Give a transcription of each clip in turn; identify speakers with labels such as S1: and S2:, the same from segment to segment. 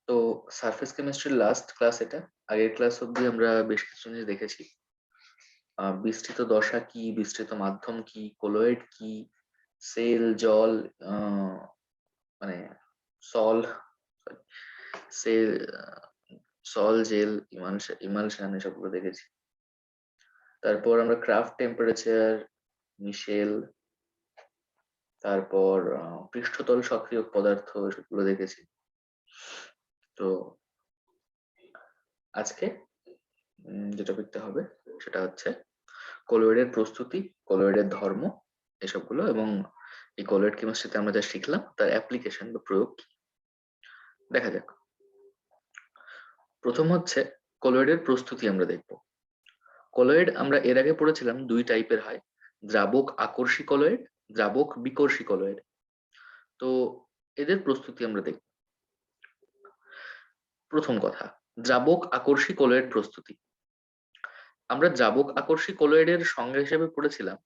S1: তো সারফেস কেমিস্ট্রির last class এটা। আগের ক্লাস অব্দি আমরা বেশ কিছু জিনিস দেখেছি। বিস্তৃত দশা কি, বিস্তৃত মাধ্যম কি, কোলয়েড কি, সেল, জল, মানে সল, সেল, সল, জেল, ইমালশন এসবগুলো দেখেছি। তারপর আমরা ক্রাফট, টেম্পারেচার, মিশেল, তারপর পৃষ্ঠতল সক্রিয় পদার্থ এসবগুলো দেখেছি। তো আজকে যে টপিকটা হবে সেটা হচ্ছে কোলয়েডের প্রস্তুতি, কোলয়েডের ধর্ম এসবগুলো, এবং এই কোলয়েড কেমিস্ট্রিতে আমরা যা শিখলাম তার অ্যাপ্লিকেশন বা প্রয়োগ কি। দেখা যাক। প্রথম হচ্ছে কোলয়েডের প্রস্তুতি আমরা দেখব। কোলয়েড আমরা এর আগে পড়েছিলাম দুই টাইপের হয়, দ্রাবক আকর্ষী কোলয়েড, দ্রাবক বিকর্ষী কোলয়েড। তো এদের প্রস্তুতি আমরা দেখব। প্রথম কথা, দ্রাবক আকর্ষী কোলয়েড প্রস্তুতি। আমরা দ্রাবক আকর্ষী কোলয়েডের সংজ্ঞা হিসেবে পড়েছিলাম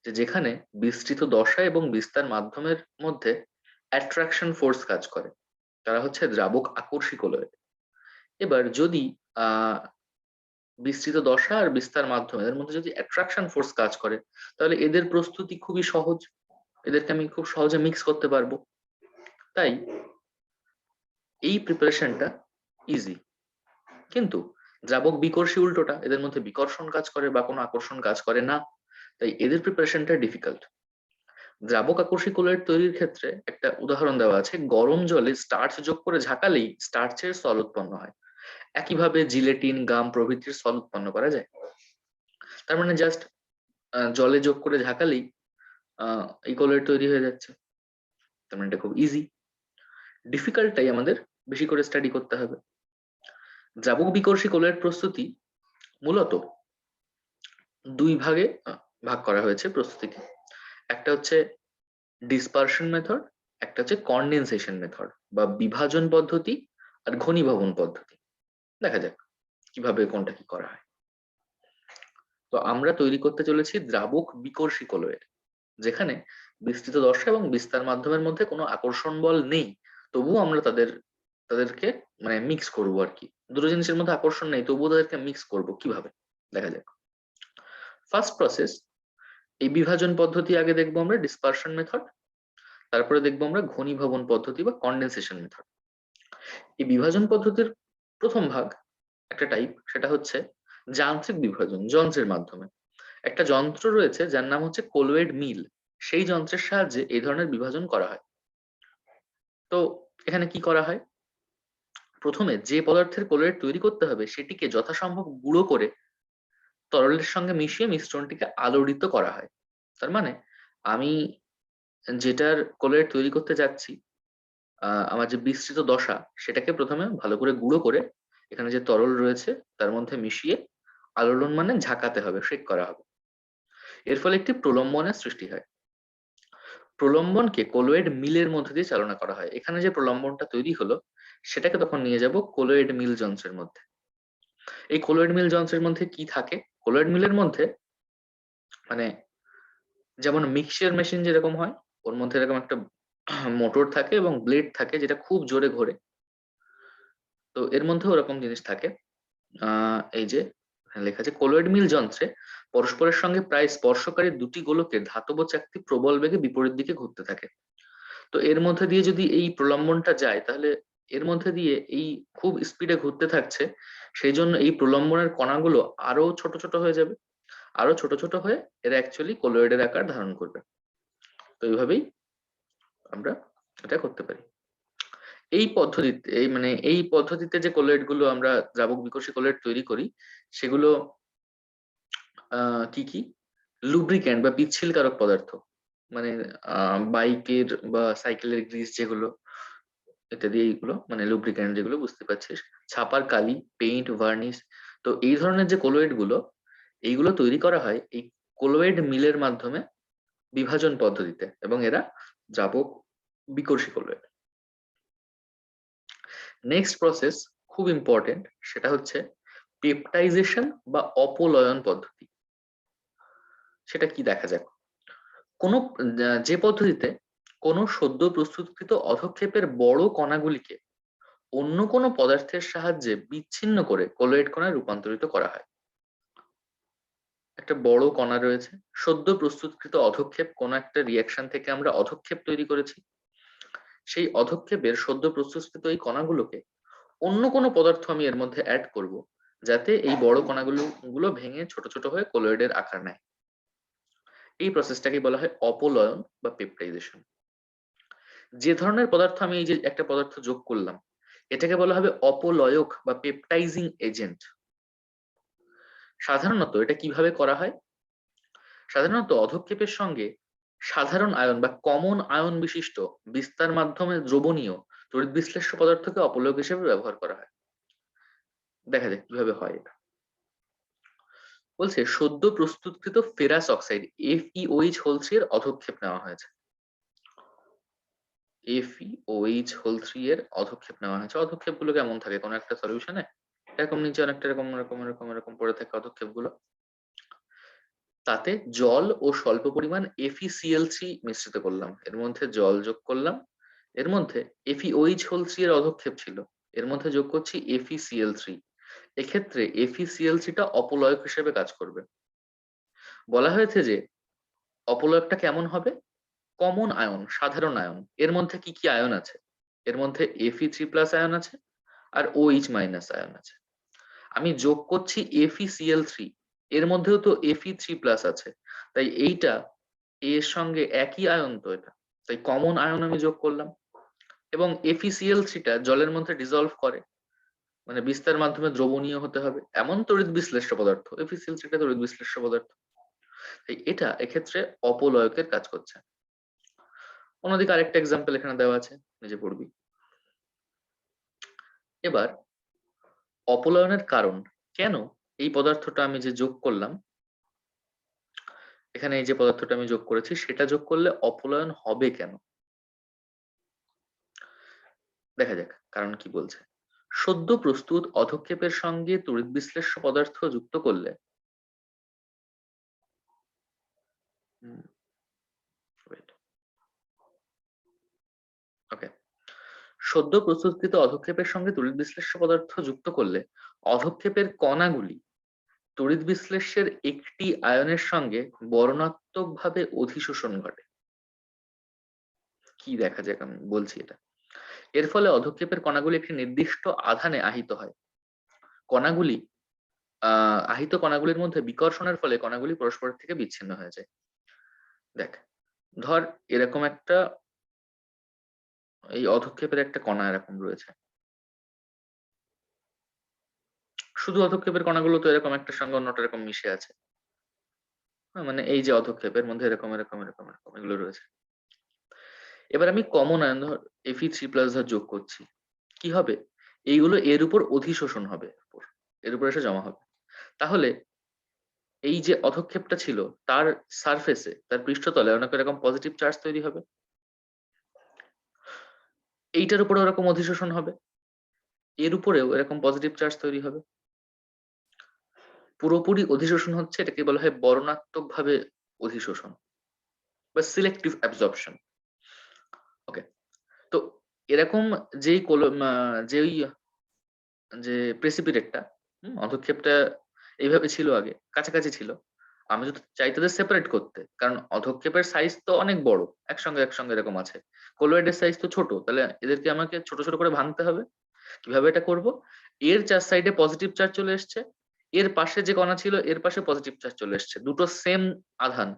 S1: যে যেখানে বিস্তৃত দশা এবং বিস্তার মাধ্যমের মধ্যে অ্যাট্রাকশন ফোর্স কাজ করে, তারা হচ্ছে দ্রাবক আকর্ষী কোলয়েড। এবার যদি বিস্তৃত দশা আর বিস্তার মাধ্যম এদের মধ্যে যদি অ্যাট্রাকশন ফোর্স কাজ করে, তাহলে এদের প্রস্তুতি খুবই সহজ, এদেরকে আমি খুব সহজে মিক্স করতে পারবো। তাই এই প্রিপারেশনটা ইজি। কিন্তু দ্রাবক বিকর্ষী উল্টোটা, এদের মধ্যে বিকর্ষণ কাজ করে বা কোনো আকর্ষণ কাজ করে না, তাই এদের প্রিপারেশনটা ডিফিকাল্ট। দ্রাবক আকর্ষী কোলয়েড তৈরির ক্ষেত্রে একটা উদাহরণ দেওয়া আছে, গরম জলে স্টার্চ যোগ করে ঝাঁকালেই স্টার্চের সল উৎপন্ন হয়। একইভাবে জিলেটিন, গাম প্রভৃতির সল উৎপন্ন করা যায়। তার মানে জাস্ট জলে যোগ করে ঝাঁকালেই এই কোলয়েড তৈরি হয়ে যাচ্ছে। তার মানে এটা খুব ইজি। ডিফিকাল্টটাই আমাদের বেশি করে স্টাডি করতে হবে। দ্রাবক বিকর্ষী কোলয়েড প্রস্তুতি মূলত দুই ভাগে ভাগ করা হয়েছে প্রস্তুতিকে। একটা হচ্ছে ডিসপারশন মেথড, একটা হচ্ছে কনডেনসেশন মেথড বা বিভাজন পদ্ধতি আর ঘনীভবন পদ্ধতি। দেখা যাক কিভাবে কোনটা কি করা হয়। তো আমরা তৈরি করতে চলেছি দ্রাবক বিকর্ষী কোলয়েড, যেখানে বিস্তৃত দশা এবং বিস্তার মাধ্যমের মধ্যে কোনো আকর্ষণ বল নেই, তবুও আমরা তাদেরকে মানে মিক্স করব আর কি। দুটো জিনিসের মধ্যে আকর্ষণ নেই তবুও তাদেরকে মিক্স করব, কিভাবে দেখা যাক। ফার্স্ট প্রসেস, এই বিভাজন পদ্ধতি আগে দেখবো আমরা, ডিসপারশন মেথড। তারপরে দেখবো আমরা ঘনীভবন পদ্ধতি বা কনডেনসেশন মেথড। এই বিভাজন পদ্ধতির প্রথম ভাগ, একটা টাইপ, সেটা হচ্ছে যান্ত্রিক বিভাজন, যন্ত্রের মাধ্যমে। একটা যন্ত্র রয়েছে যার নাম হচ্ছে কোলয়েড মিল, সেই যন্ত্রের সাহায্যে এই ধরনের বিভাজন করা হয়। তো এখানে কি করা হয়, প্রথমে যে পদার্থের কোলয়েড তৈরি করতে হবে সেটিকে যথাসম্ভব গুঁড়ো করে তরলের সঙ্গে মিশিয়ে মিশ্রণটিকে আলোড়িত করা হয়। তার মানে আমি যেটার কোলয়েড তৈরি করতে যাচ্ছি, আমার যে বিস্তৃত দশা সেটাকে প্রথমে ভালো করে গুঁড়ো করে এখানে যে তরল রয়েছে তার মধ্যে মিশিয়ে আলোড়ন মানে ঝাঁকাতে হবে, শেক করা হবে। এর ফলে একটি প্রলম্বনের সৃষ্টি হয়। প্রলম্বনকে কোলয়েড মিলের মধ্যে দিয়ে চালনা করা হয়। এখানে যে প্রলম্বনটা তৈরি হলো সেটাকে তখন নিয়ে যাব কোলয়েড মিল যন্ত্রের মধ্যে। এই কোলয়েড মিল যন্ত্রের মধ্যে কি থাকে, কোলয়েড মিলের মধ্যে মানে যেমন মিক্সচার মেশিন যেরকম হয়, ওর মধ্যে এরকম একটা মোটর থাকে এবং ব্লেড থাকে যেটা খুব জোরে ঘোরে। তো এর মধ্যে ওরকম জিনিস থাকে। এই যে এখানে লেখা আছে, কোলয়েড মিল যন্ত্রে পরস্পরের সঙ্গে প্রায় স্পর্শকারী দুটি গোলকের ধাতব চাকতি প্রবল বেগে বিপরীত দিকে ঘুরতে থাকে। তো এর মধ্যে দিয়ে যদি এই প্রলম্বনটা যায় তাহলে এর মধ্যে দিয়ে এই খুব স্পিডে ঘুরতে থাকছে, সেই জন্য এই প্রলম্বনের কণাগুলো আরো ছোট ছোট হয়ে যাবে, আরো ছোট ছোট হয়ে এরা অ্যাকচুয়ালি কোলয়েডের আকার ধারণ করবে। তো এইভাবেই আমরা এটা করতে পারি। এই পদ্ধতিতে যে কোলয়েড গুলো আমরা দ্রাবক বিকর্ষী কোলয়েড তৈরি করি সেগুলো কি কি, লুব্রিক্যান্ট বা পিচ্ছিলকারক পদার্থ, মানে বাইকের বা সাইকেলের গ্রিস যেগুলো ইত্যাদি, এইগুলো মানে লুব্রিক্যান্ট যেগুলো, বুঝতে পারছিস, ছাপার কালি, পেইন্ট, ভার্নিশ। তো এই ধরনের যে কোলয়েড গুলো, এইগুলো তৈরি করা হয় এই কোলয়েড মিলের মাধ্যমে বিভাজন পদ্ধতিতে, এবং এরা দ্রাবক বিকর্ষী কোলয়েড। নেক্সট প্রসেস খুব ইম্পর্টেন্ট, সেটা হচ্ছে পেপটাইজেশন বা অপলয়ন পদ্ধতি। সেটা কি দেখা যাক। কোন যে পদ্ধতিতে কোনো সদ্য প্রস্তুতকৃত অধক্ষেপের বড় কণাগুলিকে অন্য কোনো পদার্থের সাহায্যে বিচ্ছিন্ন করে কলোয়েড কণায় রূপান্তরিত করা হয়। একটা বড় কণা রয়েছে, সদ্য প্রস্তুতকৃত অধঃক্ষেপ, কোনো একটা রিয়াকশন থেকে আমরা অধঃক্ষেপ তৈরি করেছি। সেই অধঃক্ষেপের সদ্য প্রস্তুতকৃত এই কণাগুলোকে অন্য কোনো পদার্থ আমি এর মধ্যে অ্যাড করব, যাতে এই বড় কণাগুলো ভেঙে ছোট ছোট হয়ে কলোয়েডের আকার নেয়। এই প্রসেসটাকে বলা হয় অপলয়ন বা পেপটাইজেশন। যে ধরনের পদার্থ আমি এই যে একটা পদার্থ যোগ করলাম, এটাকে বলা হবে অপলয়ক বা পেপটাইজিং এজেন্ট। সাধারণত এটা কিভাবে করা হয়? সাধারণত অধঃক্ষেপের সঙ্গে সাধারণ আয়ন বা কমন আয়ন বিশিষ্ট বিস্তার মাধ্যমে দ্রবণীয় তড়িৎ বিশ্লেষ্য পদার্থকে অপলয়ক হিসেবে ব্যবহার করা হয়। দেখা যাক কিভাবে হয় এটা। বলছে সদ্য প্রস্তুতকৃত ফেরাস অক্সাইড FeOH3 এর অধঃক্ষেপ নেওয়া হয়েছে। FeOH3 এর অধঃক্ষেপ নেওয়া হয়েছে। অধঃক্ষেপ গুলো কেমন থাকে? কোনো একটা সলিউশনে এরকম নিচে অনেকটা এরকম পড়ে থাকে অধঃক্ষেপ গুলো। তাতে জল ও স্বল্প পরিমাণ FeCl3 মিশ্রিত করলাম, এর মধ্যে জল যোগ করলাম, এর মধ্যে FeOH3 এর অধঃক্ষেপ ছিল, এর মধ্যে যোগ করছি FeCl3। এক্ষেত্রে FeCl3টা অপলয়ক হিসেবে কাজ করবে। বলা হয়েছে যে অপলয়কটা কেমন হবে? কমন আয়ন, সাধারণ আয়ন। এর মধ্যে কি কি আয়ন আছে? এর মধ্যে Fe3+ আয়ন আছে আর OH- আয়ন আছে। আমি যোগ করছি FeCl3, এর মধ্যেও তো Fe3+ আছে, তাই এইটা এর সঙ্গে একই আয়ন, তো এটা তাই কমন আয়ন আমি যোগ করলাম। এবং FeCl3টা জলের মধ্যে ডিজলভ করে, মানে বিস্তার মাধ্যমে দ্রবণীয় হতে হবে এমন তড়িৎ বিশ্লেষ্য পদার্থ। FeCl3টা তড়িৎ বিশ্লেষ্য পদার্থ, তাই এটা এক্ষেত্রে অপলয়কের কাজ করছে। অন্যদিকে আরেকটা এক্সাম্পল এখানে দেওয়া আছে, নিজে পড়বি। এবার অপলয়নের কারণ, কেন এই পদার্থটা আমি যে যোগ করলাম, এখানে এই যে পদার্থটা আমি যোগ করেছি সেটা যোগ করলে অপলয়ন হবে কেন, দেখা যাক কারণ কি বলছে। সদ্য প্রস্তুত অধঃক্ষেপের সঙ্গে তড়িৎ বিশ্লেষ্য পদার্থ যুক্ত করলে ওকে, সদ্য প্রস্তুতকৃত অধঃক্ষেপের সঙ্গে তড়িৎ বিশ্লেষ্য পদার্থ যুক্ত করলে অধঃক্ষেপের কণাগুলি তড়িৎ বিশ্লেষ্যের একটি আয়নের সঙ্গে বর্ণাত্মকভাবে অধিশোষণ ঘটে। কি দেখা যাক, আমি বলছি এটা। এর ফলে অধঃক্ষেপের কণাগুলি একটি নির্দিষ্ট আধানে আহিত হয়। কণাগুলি আহিত কণাগুলির মধ্যে বিকর্ষণের ফলে কণাগুলি পরস্পরের থেকে বিচ্ছিন্ন হয়ে যায়। দেখ, ধর এরকম একটা, এই অধঃক্ষেপের একটা কণা এরকম রয়েছে, শুধু অধঃক্ষেপের কণাগুলো তো এরকম একটা সঙ্গে অন্যটা এরকম মিশে আছে। মানে এই যে অধঃক্ষেপের মধ্যে এরকম এরকম এরকম এরকম এগুলো রয়েছে। এবার আমি কমন আয়ন ধর Fe3+ ধর যোগ করছি, কি হবে? এইগুলো এর উপর অধিশোষণ হবে, এর উপর এসে জমা হবে। তাহলে এই যে অধঃক্ষেপটা ছিল তার সারফেসে, তার পৃষ্ঠতলে অনেক এরকম পজিটিভ চার্জ তৈরি হবে, এইটার উপরে ওরকম অধিশোষণ হবে, এর উপরেও এরকম পজিটিভ চার্জ তৈরি হবে। পুরোপুরি অধিশোষণ হচ্ছে, এটাকে বলা হয় বর্ণাত্মকভাবে অধিশোষণ বা সিলেক্টিভ অ্যাবজর্পশন। ওকে, তো এরকম যেই যেই যে প্রেসিপিটেটটা, অধঃক্ষেপটা এইভাবে ছিল, আগে কাছাকাছি ছিল, আমি যদি চাই তাদের সেপারেট করতে, কারণ অধঃক্ষেপের সাইজ তো অনেক বড়, একসঙ্গে একসঙ্গে এরকম আছে, কোলয়েডের সাইজ তো ছোট, তাহলে এদেরকে আমাকে ছোট ছোট করে ভাঙতে হবে। কিভাবে এটা করব? এর চার সাইডে পজিটিভ চার্জ চলে এসছে, এর পাশে যে কণা ছিল এর পাশে পজিটিভ চার্জ চলে এসছে, দুটো সেম আধান,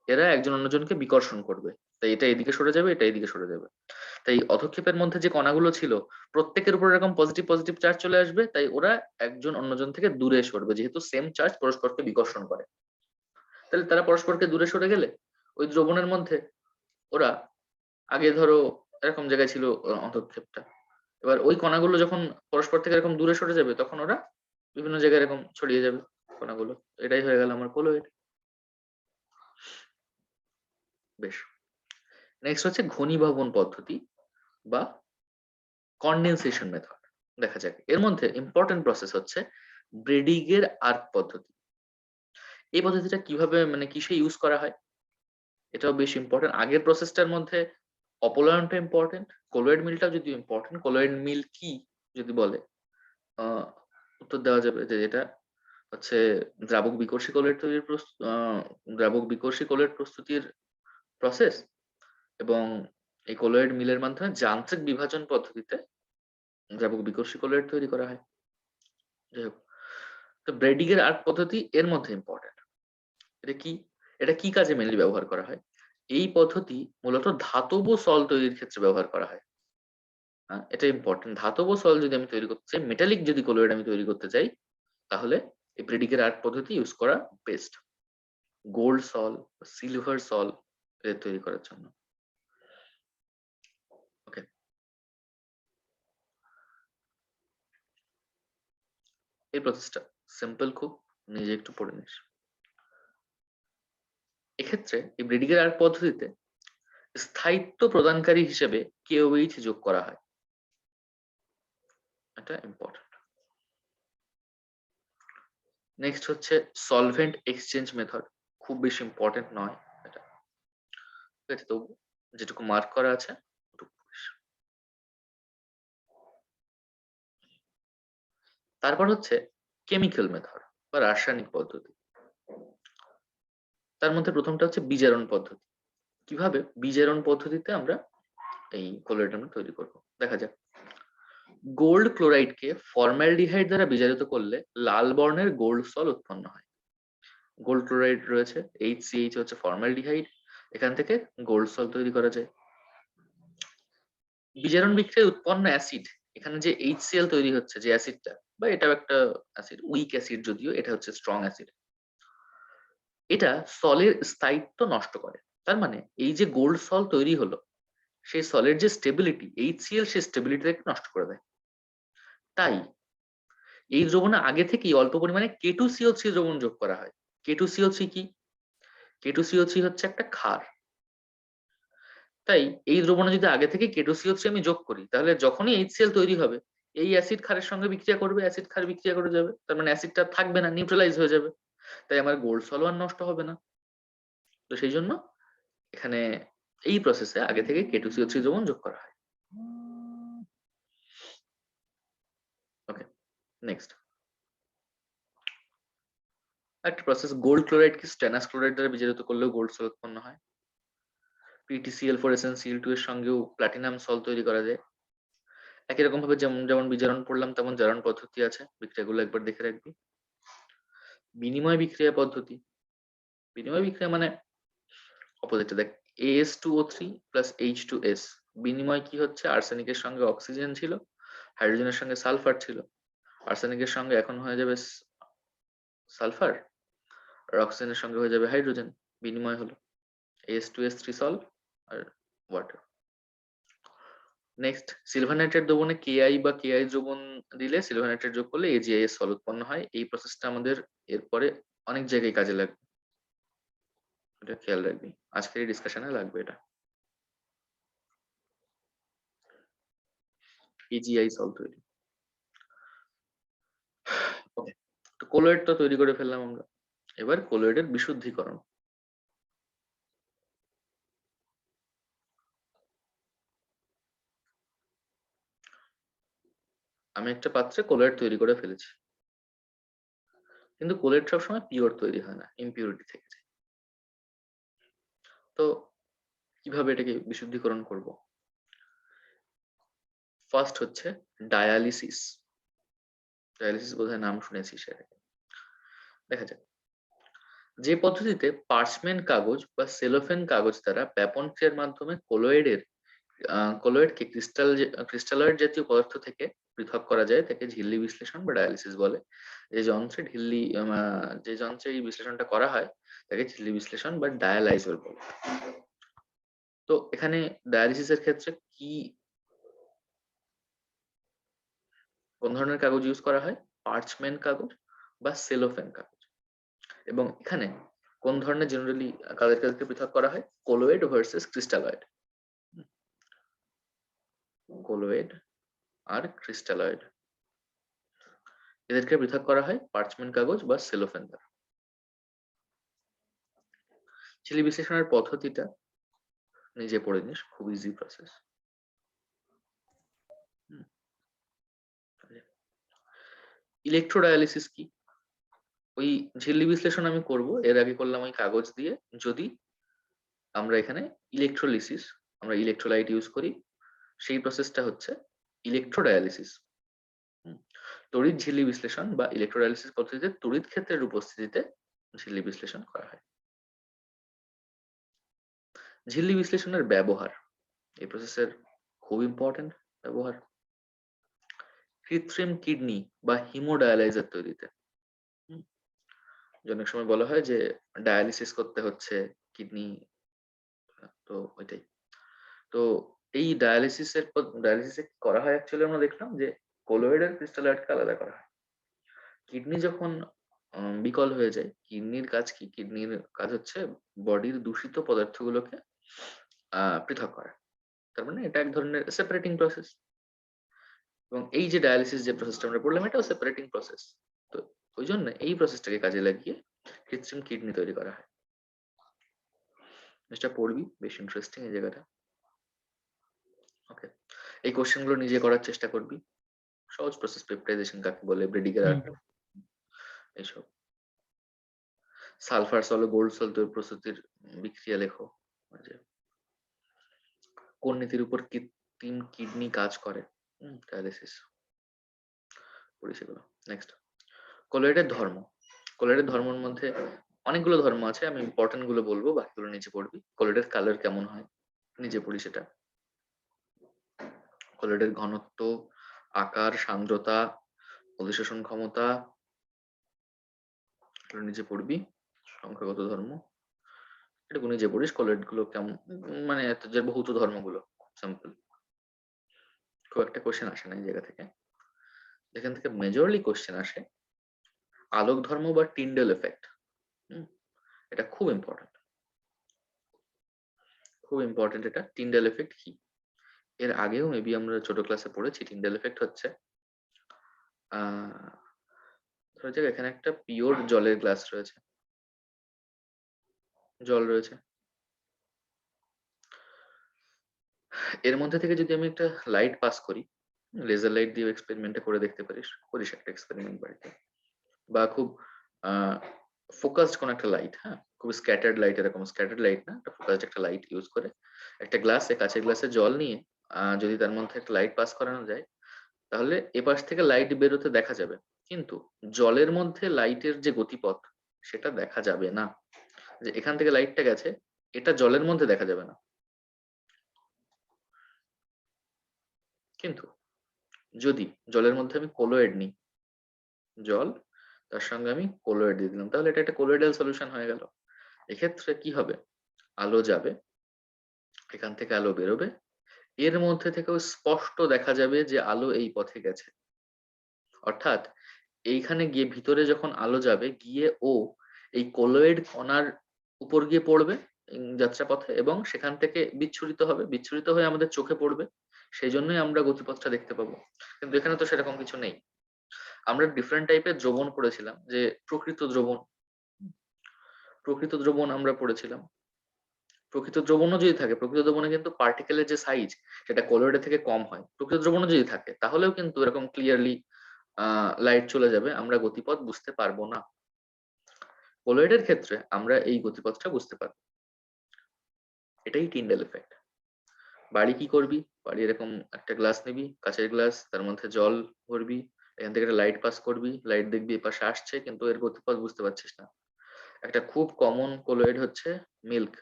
S1: এরা একজন অন্যজনকে বিকর্ষণ করবে, তাই এটা এদিকে সরে যাবে, এটা এদিকে সরে যাবে। তাই অধঃক্ষেপের মধ্যে যে কণাগুলো ছিল প্রত্যেকের উপর এরকম পজিটিভ পজিটিভ চার্জ চলে আসবে, তাই ওরা একজন অন্যজন থেকে দূরে সরবে, যেহেতু সেম চার্জ পরস্পরকে বিকর্ষণ করে। তাহলে তারা পরস্পরকে দূরে সরে গেলে ওই দ্রবণের মধ্যে ওরা, আগে ধরো এরকম জায়গায় ছিল অধঃক্ষেপটা, এবার ওই কণাগুলো যখন পরস্পর থেকে এরকম দূরে সরে যাবে তখন ওরা বিভিন্ন জায়গায় এরকম ছড়িয়ে যাবে কণাগুলো। এটাই হয়ে গেল আমার কোলয়েড। বেশ, নেক্সট হচ্ছে ঘনীভবন পদ্ধতি বা কন্ডেনসেশন মেথড। দেখা যাক, এর মধ্যে ইম্পর্টেন্ট প্রসেস হচ্ছে ব্রেডিগের আর্ক পদ্ধতি। এই পদ্ধতিটা কিভাবে, মানে কিসে ইউজ করা হয়, এটাও বেশ ইম্পর্টেন্ট। আগের প্রসেসটার মধ্যে অপলয়নটা ইম্পর্টেন্ট, কোলয়েড মিলটাও যদি ইম্পর্টেন্ট। কোলয়েড মিল কি যদি বলে উত্তর দেওয়া যাবে যে এটা হচ্ছে দ্রাবক বিকর্ষী কোলয়েড তৈরির দ্রাবক বিকর্ষী কোলয়েড প্রস্তুতির প্রসেস, এবং এই কোলয়েড মিলের মাধ্যমে যান্ত্রিক বিভাজন পদ্ধতিতে দ্রাবক বিকর্ষী কোলয়েড তৈরি করা হয়। যাই হোক, তো ব্রেডিং এর আর্ট পদ্ধতি এর মধ্যে ইম্পর্টেন্ট। এটা কি কাজে মেনলি ব্যবহার করা হয়? এই পদ্ধতি মূলত ধাতব সল তৈরির ক্ষেত্রে ব্যবহার করা হয়। এটা ইম্পর্টেন্ট। ধাতব সল যদি আমি তৈরি করতে চাই, মেটালিক যদি কোলয়েড আমি তৈরি করতে চাই, তাহলে এই ব্রেডিং এর আর্ট পদ্ধতি ইউজ করা বেস্ট। গোল্ড সল, সিলভার সল এর তৈরি করার জন্য। ওকে, এই প্রসেসটা সিম্পল খুব, নিজে একটু পড়ে নিস। এক্ষেত্রে এই ব্রিডিং এর আর্ট পদ্ধতিতে স্থায়িত্ব প্রদানকারী হিসেবে কেওএইচ যোগ করা হয়। এটা ইম্পর্টেন্ট। নেক্সট হচ্ছে সলভেন্ট এক্সচেঞ্জ মেথড, খুব বেশি ইম্পর্টেন্ট নয় এটা, ঠিক আছে, তবু যেটুকু মার্ক করা আছে ওটুকু। তারপর হচ্ছে কেমিক্যাল মেথড বা রাসায়নিক পদ্ধতি। তার মধ্যে প্রথমটা হচ্ছে বিজারণ পদ্ধতি। কিভাবে বিজারণ পদ্ধতিতে আমরা এই কোলয়েড আমরা তৈরি করব দেখা যাক। গোল্ড ক্লোরাইডকে ফর্মালডিহাইড দ্বারা বিজারিত করলে লাল বর্ণের গোল্ড সল উৎপন্ন হয়। গোল্ড ক্লোরাইড রয়েছে, HCH হচ্ছে ফর্মালডিহাইড, এখান থেকে গোল্ড সল তৈরি করা যায়। বিজারণ বিক্রিয়ায় উৎপন্ন অ্যাসিড, এখানে যে HCl তৈরি হচ্ছে যে অ্যাসিডটা, বা এটাও একটা অ্যাসিড, উইক অ্যাসিড যদিও, এটা হচ্ছে স্ট্রং অ্যাসিড, এটা সলের স্থায়িত্ব নষ্ট করে। তার মানে এই যে গোল্ড সল তৈরি হলো, সেই সলের যে স্টেবিলিটি, HCl সেই স্টেবিলিটিটাকে নষ্ট করে দেয়। তাই এই দ্রবণে আগে থেকেই অল্প পরিমাণে K2CO3 দ্রবণ যোগ করা হয়। K2CO3 কি? K2CO3 হচ্ছে একটা ক্ষার। তাই এই দ্রবণে যদি আগে থেকে K2CO3 আমি যোগ করি, তাহলে যখনই HCl তৈরি হবে, এই অ্যাসিড ক্ষারের সঙ্গে বিক্রিয়া করবে, অ্যাসিড ক্ষার বিক্রিয়া করে যাবে, তার মানে অ্যাসিডটা থাকবে না, নিউট্রালাইজ হয়ে যাবে। তাই আমার গোল্ড সলও আর নষ্ট হবে না। তো সেই জন্য এখানে এই প্রসেসে আগে থেকে K2CO3 দ্রবণ যোগ করা হয়। ওকে, নেক্সট একটা প্রসেস, গোল্ড ক্লোরাইড কি স্টেনাস ক্লোরাইড দ্বারা বিজারিত করলেও গোল্ড সল উৎপন্ন হয়। PtCl4SnCl2 এর সঙ্গেও প্লাটিনাম সল তৈরি করা যায়। একই রকম ভাবে যেমন যেমন বিজারণ পড়লাম, তেমন জারণ পদ্ধতি আছে, বিক্রিয়াগুলো একবার দেখে রাখবি। বিনিময় বিক্রিয়া পদ্ধতি, বিনিময় বিক্রিয়া মানে অপোজিটটা দেখ, AS2O3 প্লাস H2S, বিনিময় কি হচ্ছে, আর্সেনিকের সঙ্গে অক্সিজেন ছিল, হাইড্রোজেনের সঙ্গে সালফার ছিল, আর্সেনিকের সঙ্গে এখন হয়ে যাবে সালফার, আর অক্সিজেনের সঙ্গে হয়ে যাবে হাইড্রোজেন, বিনিময় হলো AS2S3 সল আর ওয়াটার। নেক্সট, সিলভার নাইট্রেট দ্রবণে KI বা KI দ্রবণ দিলে সিলভার নাইট্রেট যোগ করলে AgIS সল উৎপন্ন হয়। এই প্রসেসটা আমাদের এরপরে অনেক জায়গায় কাজে লাগবে, এটা খেয়াল রাখবি, আজকের এই ডিসকাশনে লাগবে এটা। AgI সল তৈরি। ওকে, তো কোলয়েড তো তৈরি করে ফেললাম আমরা, এবার কোলয়েডের বিশুদ্ধিকরণ। আমি একটা পাত্রে কোলয়েড তৈরি করে ফেলেছি, কিন্তু কোলয়েড সবসময় পিওর তৈরি হয় না, ইমপিউরিটি থেকে যায়। তো কিভাবে এটাকে বিশুদ্ধিকরণ করব? ফার্স্ট হচ্ছে ডায়ালিসিস। ডায়ালিসিস বোধহয় নাম শুনেছিস এর আগে। দেখা যাক, যে পদ্ধতিতে পার্চমেন্ট কাগজ বা সেলোফেন কাগজ দ্বারা ব্যাপন ক্রিয়ার মাধ্যমে কোলয়েডকে ক্রিস্টালয়েড জাতীয় পদার্থ থেকে পৃথক করা যায়, তাকে ঝিল্লি বিশ্লেষণ বা ডায়ালিসিস বলে। যে যন্ত্রে এই বিশ্লেষণটা করা হয় তাকে ঝিল্লি বিশ্লেষণ বা ডায়ালাইজার বলে। তো এখানে ডায়ালিসিসের ক্ষেত্রে কোন ধরনের কাগজ ইউজ করা হয়? পার্চমেন্ট কাগজ বা সেলোফেন কাগজ। এবং এখানে কোন ধরনের জেনারেলি কাগজকে পৃথক করা হয়? Colloid versus crystalloid. কোলয়েড আর ক্রিস্টালয়েড, এদেরকে পৃথক করা হয় পার্চমেন্ট কাগজ বা সেলোফেন দ্বারা। ঝিল্লি বিশ্লেষণের পদ্ধতিটা নিজে পড়ে নিস, খুব ইজি প্রসেস। ইলেকট্রোডায়ালিসিস কি? ওই ঝিল্লি বিশ্লেষণ আমি করব, এর আগে করলাম ওই কাগজ দিয়ে। যদি আমরা এখানে ইলেকট্রোলিসিস, আমরা ইলেকট্রোলাইট ইউজ করি, সেই প্রসেসটা হচ্ছে ইলেকট্রোডায়ালিসিস। তড়িৎ ঝিল্লি বিশ্লেষণ বা ইলেকট্রোডায়ালিসিস পদ্ধতিতে তড়িৎ ক্ষেত্রের উপস্থিতিতে ঝিল্লি বিশ্লেষণ করা হয়। ঝিল্লি বিশ্লেষণের ব্যবহার, এই প্রসেসের খুব ইম্পর্টেন্ট ব্যবহার কৃত্রিম কিডনি বা হিমোডায়ালাইজার তৈরিতে। অনেক সময় বলা হয় যে ডায়ালিসিস করতে হচ্ছে কিডনি, তো ওইটাই। তো এই ডায়ালিসিসে করা হয় অ্যাকচুয়ালি আমরা দেখলাম যে কোলয়েড আর ক্রিস্টালয়েডকে আলাদা করা হয়। কিডনি যখন বিকল হয়ে যায়, কিডনির কাজ কি? কিডনির কাজ হচ্ছে বডির দূষিত পদার্থগুলোকে পৃথক করা। তার মানে এটা এক ধরনের সেপারেটিং প্রসেস। এবং এই যে ডায়ালিসিস যে প্রসেসটা আমরা পড়লাম, এটাও সেপারেটিং প্রসেস। তো ওই জন্য এই প্রসেসটাকে কাজে লাগিয়ে কৃত্রিম কিডনি তৈরি করা হয়। এটা পড়বি, বেশ ইন্টারেস্টিং এই জায়গাটা। ওকে, এই কোশ্চেন গুলো নিজে করার চেষ্টা করবি। সহজ প্রসেস, পেপটাইজেশন কাকে বলে, ব্রেডিগার আর্ট, এইসব। সালফার সল ও গোল্ড সল প্রস্তুতির বিক্রিয়া লেখো। কোন নীতির উপর কৃত্রিম কিডনি কাজ করে? ডায়ালিসিস পড়ি সেগুলো। নেক্সট, কোলয়েডের ধর্ম। কোলয়েডের ধর্মের মধ্যে অনেকগুলো ধর্ম আছে, আমি ইম্পর্টেন্ট গুলো বলবো, বাকিগুলো নিচে পড়বি। কোলয়েডের কালার কেমন হয় নিজে পড়ি সেটা। কোলয়েডের ঘনত্ব, আকার, সান্দ্রতা, অধিশোষণ ক্ষমতা, নিজে পড়বি। সংখ্যাগত ধর্ম এটুকু নিজে পড়িস। কোলয়েড গুলো কেমন, মানে যে ভৌত ধর্মগুলো সিম্পল, খুব একটা কোশ্চেন আসে না এই জায়গা থেকে। যেখান থেকে মেজরলি কোশ্চেন আসে আলোক ধর্ম বা টিন্ডেল এফেক্ট। এটা খুব ইম্পর্টেন্ট, খুব ইম্পর্টেন্ট। এটা টিন্ডেল এফেক্ট কি? এর আগেও মেবি আমরা ছোট ক্লাসে পড়েছি। টিন্ডেল এফেক্ট হচ্ছে ধরা যাক এখানে একটা পিওর জলের গ্লাস রয়েছে, জল রয়েছে, এর মধ্যে থেকে যদি আমি একটা লাইট পাস করি, লেজার লাইট দিয়ে এক্সপেরিমেন্টটা করে দেখতে পারিস, করিস একটা এক্সপেরিমেন্ট বাড়িতে, বা খুব ফোকাসড কোন একটা লাইট, হ্যাঁ খুব স্ক্যাটার্ড লাইট, এরকম স্ক্যাটার্ড লাইট না, একটা ফোকাসড একটা লাইট ইউজ করে একটা গ্লাসে, কাঁচের গ্লাসে জল নিয়ে যদি তার মধ্যে একটা লাইট পাস করানো যায়, তাহলে এপাশ থেকে লাইট বেরোতে দেখা যাবে, কিন্তু জলের মধ্যে লাইটের যে গতিপথ সেটা দেখা যাবে না। যে এখান থেকে লাইটটা গেছে, এটা জলের মধ্যে দেখা যাবে না। কিন্তু যদি জলের মধ্যে আমি কোলয়েড নিই, জল তার সঙ্গে আমি কোলয়েড দিয়ে দিলাম, তাহলে এটা একটা কোলয়েডাল সলিউশন হয়ে গেল। এক্ষেত্রে কি হবে? আলো যাবে, এখান থেকে আলো বেরোবে, এর মধ্যে থেকেও স্পষ্ট দেখা যাবে যে আলো এই পথে গেছে। অর্থাৎ এইখানে গিয়ে ভিতরে যখন আলো যাবে, গিয়ে ও এই কোলয়েড কণার উপর গিয়ে পড়বে যাত্রাপথে, এবং সেখান থেকে বিচ্ছুরিত হবে, বিচ্ছুরিত হয়ে আমাদের চোখে পড়বে, সেই জন্যই আমরা গতিপথটা দেখতে পাবো। কিন্তু এখানে তো সেরকম কিছু নেই। আমরা ডিফারেন্ট টাইপের দ্রবণ পড়েছিলাম, যে প্রকৃত দ্রবণ, প্রকৃত দ্রবণ আমরা পড়েছিলাম। প্রকৃত দ্রবণও যদি থাকে, প্রকৃত দ্রবণে কিন্তু পার্টিকেলের যে সাইজ সেটা কোলয়েডের থেকে কম হয়। প্রকৃত দ্রবণও যদি থাকে তাহলেও কিন্তু এরকম ক্লিয়ারলি লাইট চলে যাবে, আমরা গতিপথ বুঝতে পারবো না। কোলয়েডের ক্ষেত্রে আমরা এই গতিপথটা বুঝতে পারবো। এটাই টিন্ডেল এফেক্ট। বাড়ি কি করবি? বাড়ি এরকম একটা গ্লাস নিবি, কাঁচের গ্লাস, তার মধ্যে জল ভরবি, এখান থেকে একটা লাইট পাস করবি, লাইট দেখবি এপাশে আসছে কিন্তু এর গতিপথ বুঝতে পারছিস না। একটা খুব কমন কোলয়েড হচ্ছে মিল্ক।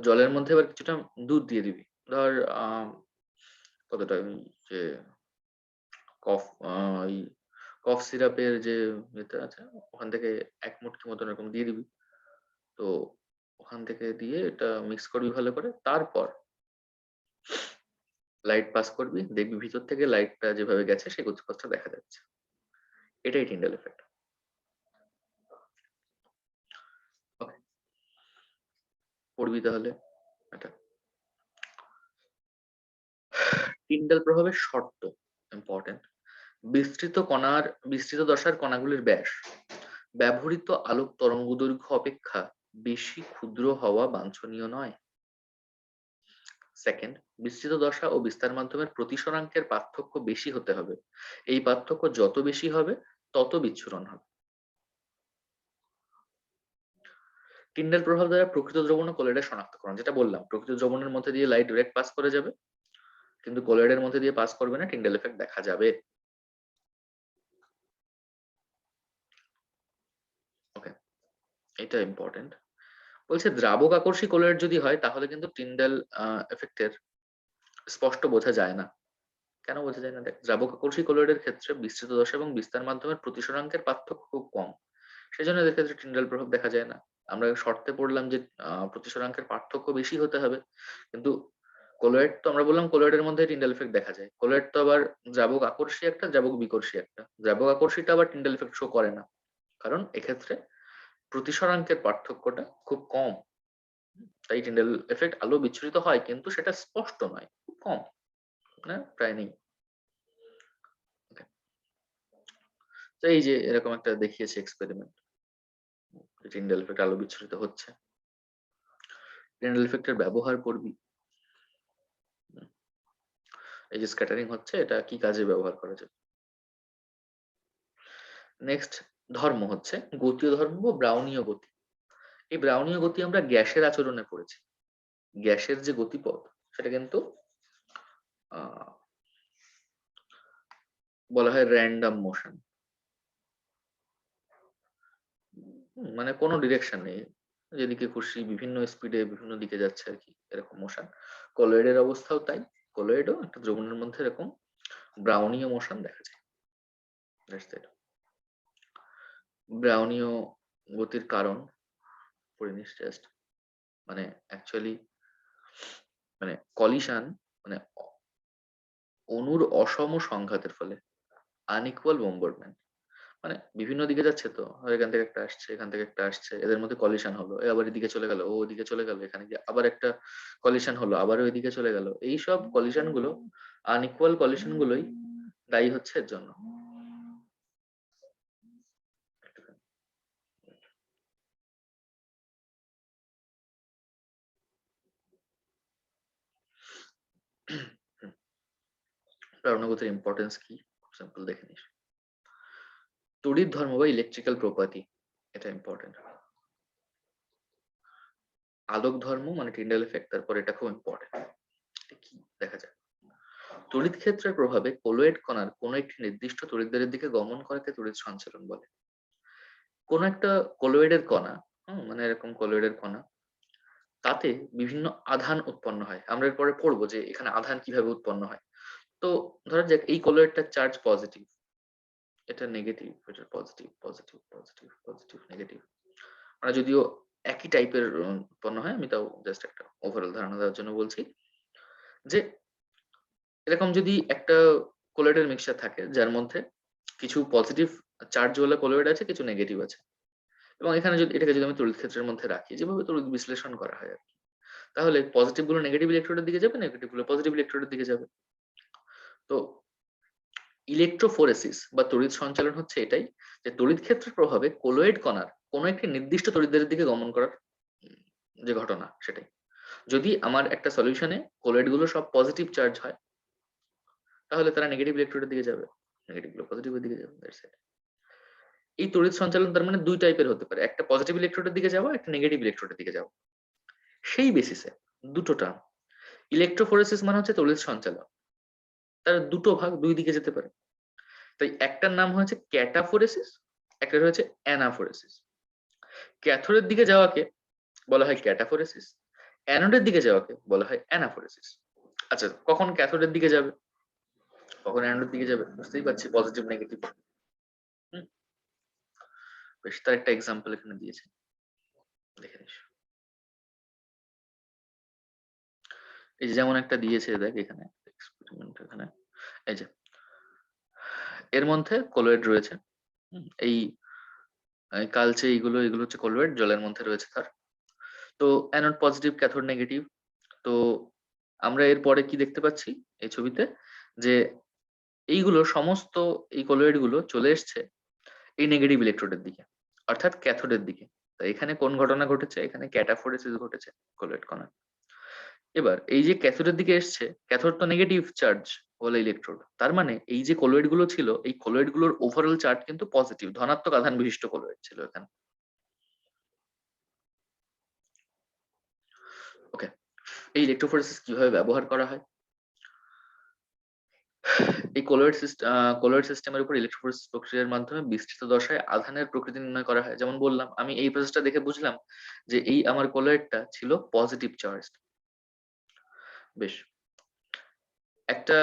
S1: জলের মধ্যে এবার কিছুটা দুধ দিয়ে দিবি, ধর কতটা, যে কফ ওই কফ সিরাপের যে ইয়েটা আছে ওখান থেকে এক মুটকি মতন এরকম দিয়ে দিবি। তো ওখান থেকে দিয়ে এটা মিক্স করবি ভালো করে, তারপর লাইট পাস করবি, দেখবি ভিতর থেকে লাইটটা যেভাবে গেছে সেই গতিপথটা দেখা যাচ্ছে। এটাই টিন্ডেল এফেক্ট। ওকে, পড়বি তাহলে এটা। টিন্ডেল প্রভাবের শর্ত ইম্পর্টেন্ট। বিস্তৃত দশার কণাগুলির ব্যাস ব্যবহৃত আলোক তরঙ্গ দৈর্ঘ্য অপেক্ষা বেশি ক্ষুদ্র হওয়া বাঞ্ছনীয় নয়। সেকেন্ড, বিস্তৃত দশা ও বিস্তার মাধ্যমের প্রতিসরাঙ্কের পার্থক্য বেশি হতে হবে। এই পার্থক্য যত বেশি হবে তত বিচ্ছুরণ হবে। টিন্ডাল প্রভাব দ্বারা প্রকৃত দ্রবণ ও কোলয়েডের শনাক্তকরণ, যেটা বললাম, প্রকৃত দ্রবণের মধ্যে দিয়ে লাইট ডিরেক্ট পাস করে যাবে, কিন্তু কোলয়েডের মধ্যে দিয়ে পাস করবে না, টিন্ডাল এফেক্ট দেখা যাবে। ওকে, এটা ইম্পর্টেন্ট। বলছে দ্রাবক আকর্ষী কোলয়েড যদি হয় তাহলে কিন্তু টিন্ডাল এফেক্টের স্পষ্ট বোঝা যায় না। কেন বোঝা যায় না? দেখ, দ্রাবক আকর্ষী কোলয়েডের ক্ষেত্রে বিস্তৃত দশা এবং বিস্তার মাধ্যমের প্রতিসরাঙ্কের পার্থক্য খুব কম, সেই জন্য এদের ক্ষেত্রে টিন্ডাল প্রভাব দেখা যায় না। আমরা শর্তে পড়লাম যে প্রতিসরাঙ্কের পার্থক্য বেশি হতে হবে, কিন্তু কোলয়েড তো আমরা বললাম কোলয়েডের মধ্যে টিন্ডাল এফেক্ট দেখা যায়। কোলয়েড তো আবার দ্রাবক আকর্ষী একটা, দ্রাবক বিকর্ষী একটা। দ্রাবক আকর্ষীটা আবার টিন্ডাল এফেক্ট শো করে না, কারণ এক্ষেত্রে প্রতিসরাঙ্কের পার্থক্যটা খুব কম। তাই টিন্ডাল এফেক্ট আলো বিচ্ছুরিত হয়, কিন্তু সেটা স্পষ্ট নয়, খুব কম, না প্রায় নেই। তো এই যে এরকম একটা দেখিয়েছে এক্সপেরিমেন্ট, টিন্ডাল এফেক্ট আলো বিচ্ছুরিত হচ্ছে। টিন্ডাল এফেক্টের ব্যবহার করবি, এই যে স্ক্যাটারিং হচ্ছে, এটা কি কাজে ব্যবহার করা যাবে। নেক্সট ধর্ম হচ্ছে গতীয় ধর্ম বা ব্রাউনীয় গতি। এই ব্রাউনীয় গতি আমরা গ্যাসের আচরণে পড়েছি। গ্যাসের যে গতিপথ সেটা কিন্তু বলা হয় র্যান্ডম মোশন, মানে কোনো ডিরেকশন নেই, যেদিকে খুশি বিভিন্ন স্পিডে বিভিন্ন দিকে যাচ্ছে আর কি, এরকম মোশন। কলয়েডের অবস্থাও তাই, কলয়েডও একটা দ্রবণের মধ্যে এরকম ব্রাউনীয় মোশন দেখা যায়। ব্রাউনীয় গতির কারণ পড়ে জাস্ট, মানে অ্যাকচুয়ালি মানে কলিশন, মানে অণুর অসম সংঘাতের ফলে, আনইকুয়াল বোম্বার্ডমেন্ট, মানে বিভিন্ন দিকে যাচ্ছে তো, এখান থেকে একটা আসছে, এখান থেকে একটা আসছে, এদের মধ্যে কলিশন হলো, আবার এদিকে চলে গেল, ও ওদিকে চলে গেল, এখানে গিয়ে আবার একটা কলিশন হলো, আবার ওইদিকে চলে গেল। এইসব কলিশন গুলো, আনইকুয়াল কলিশন গুলোই দায়ী হচ্ছে এর জন্য। প্রাণগতির ইম্পর্টেন্স কি, সিম্পল দেখে নিস। তড়িৎ ধর্ম বা ইলেকট্রিক্যাল প্রপার্টি, এটা ইম্পর্টেন্ট। আলোক ধর্ম মানে টিন্ডাল এফেক্ট, তারপর এটা খুব ইম্পর্টেন্ট, কি দেখা যায়। তড়িৎ ক্ষেত্রের প্রভাবে কোলয়েড কণার কোনো একটি নির্দিষ্ট তড়িৎদ্বারের দিকে গমন করাকে তড়িৎ সঞ্চালন বলে। কোন একটা কোলয়েডের কণা, মানে এরকম কোলয়েডের কণা, তাতে বিভিন্ন আধান উৎপন্ন হয়। আমরা এরপরে পড়বো যে এখানে আধান কিভাবে উৎপন্ন হয়। তো ধরা যাক এই কোলয়েডটার চার্জ পজিটিভ, এটা নেগেটিভ, এটা positive, positive, positive, positive, negative. মানে যদিও একই টাইপের উৎপন্ন হয়, আমি তাও জাস্ট একটা ওভারঅল ধারণা দেওয়ার জন্য বলছি যে এরকম যদি একটা কোলয়েডের মিক্সচার থাকে যার মধ্যে কিছু পজিটিভ চার্জ ওয়ালা কোলয়েড আছে, কিছু নেগেটিভ আছে, এবং এখানে যদি এটাকে যদি আমি তড়িৎ ক্ষেত্রের মধ্যে রাখি, যেভাবে তড়িৎ বিশ্লেষণ করা হয় আর কি, তাহলে পজিটিভ গুলো নেগেটিভ ইলেকট্রোডের দিকে যাবে, নেগেটিভ গুলো পজিটিভ ইলেকট্রোডের দিকে যাবে। তো ইলেকট্রোফোরেসিস বা তড়িৎ সঞ্চালন হচ্ছে এটাই, যে তড়িৎ ক্ষেত্রের প্রভাবে কোলয়েড কণার কোনো একটি নির্দিষ্ট তড়িৎদ্বারের দিকে গমন করার যে ঘটনা, সেটাই। যদি আমার একটা সলিউশনে কোলয়েড গুলো সব পজিটিভ চার্জ হয়, তাহলে তারা নেগেটিভ ইলেকট্রোডের দিকে যাবে, নেগেটিভ গুলো পজিটিভের দিকে যাবে, দ্যাটস ইট। এই তড়িৎ সঞ্চালন তার মানে দুই টাইপের হতে পারে, একটা পজিটিভ ইলেকট্রোডের দিকে যাওয়া, একটা নেগেটিভ ইলেকট্রোডের দিকে যাওয়া। সেই বেসিসে দুটো টার্ম, ইলেকট্রোফোরেসিস মানে হচ্ছে তড়িৎ সঞ্চালন, তার দুটো ভাগ, দুই দিকে যেতে পারে। তাই একটার নাম হয়েছে ক্যাটাফোরেসিস, একটা হচ্ছে অ্যানাফোরেসিস। ক্যাথোডের দিকে যাওয়াকে বলা হয় ক্যাটাফোরেসিস, অ্যানোডের দিকে যাওয়াকে বলা হয় অ্যানাফোরেসিস। আচ্ছা, কখন ক্যাথোডের দিকে যাবে, কখন অ্যানোডের দিকে যাবে, বুঝতেই পারছি, পজিটিভ নেগেটিভ। বেশ, তার একটা এক্সাম্পল এখানে দিয়েছে, দেখে নিস। এই যে যেমন একটা দিয়েছে, দেখ এখানে এক্সপেরিমেন্ট, এখানে এই যে এর মধ্যে কোলয়েড রয়েছে, এই কালচে, এগুলো এগুলো হচ্ছে কোলয়েড, জলের মধ্যে রয়েছে তার। তো অ্যানোড পজিটিভ, ক্যাথোড নেগেটিভ। তো আমরা এরপরে কি দেখতে পাচ্ছি এই ছবিতে, যে এইগুলো সমস্ত, এই কোলয়েড গুলো চলে এসছে এই নেগেটিভ ইলেকট্রোডের দিকে, অর্থাৎ ক্যাথোডের দিকে। তো এখানে কোন ঘটনা ঘটেছে, এখানে ক্যাটাফোরেসিস ঘটেছে কোলয়েড কণা। এবার এই যে ক্যাথোডের দিকে এসছে, ক্যাথোড তো নেগেটিভ চার্জ বলে ইলেকট্রোড, তার মানে এই যে কলোয়েড গুলো ছিল, এই কলোয়েড গুলোর ওভারঅল চার্জ কিন্তু পজিটিভ, ধনাত্মক আধান বিশিষ্ট কলোয়েড ছিল এখানে। ওকে, এই ইলেকট্রোফোরেসিস কিভাবে ব্যবহার করা হয়? এই কলোয়েড সিস্টেমের উপর ইলেকট্রোফোরেসিস প্রক্রিয়ার মাধ্যমে বিস্তৃত দশায় আধানের প্রকৃতি নির্ণয় করা হয়। যেমন বললাম, আমি এই প্রসেসটা দেখে বুঝলাম যে এই আমার কলোয়েডটা ছিল পজিটিভ চার্জ। বেশ, একটা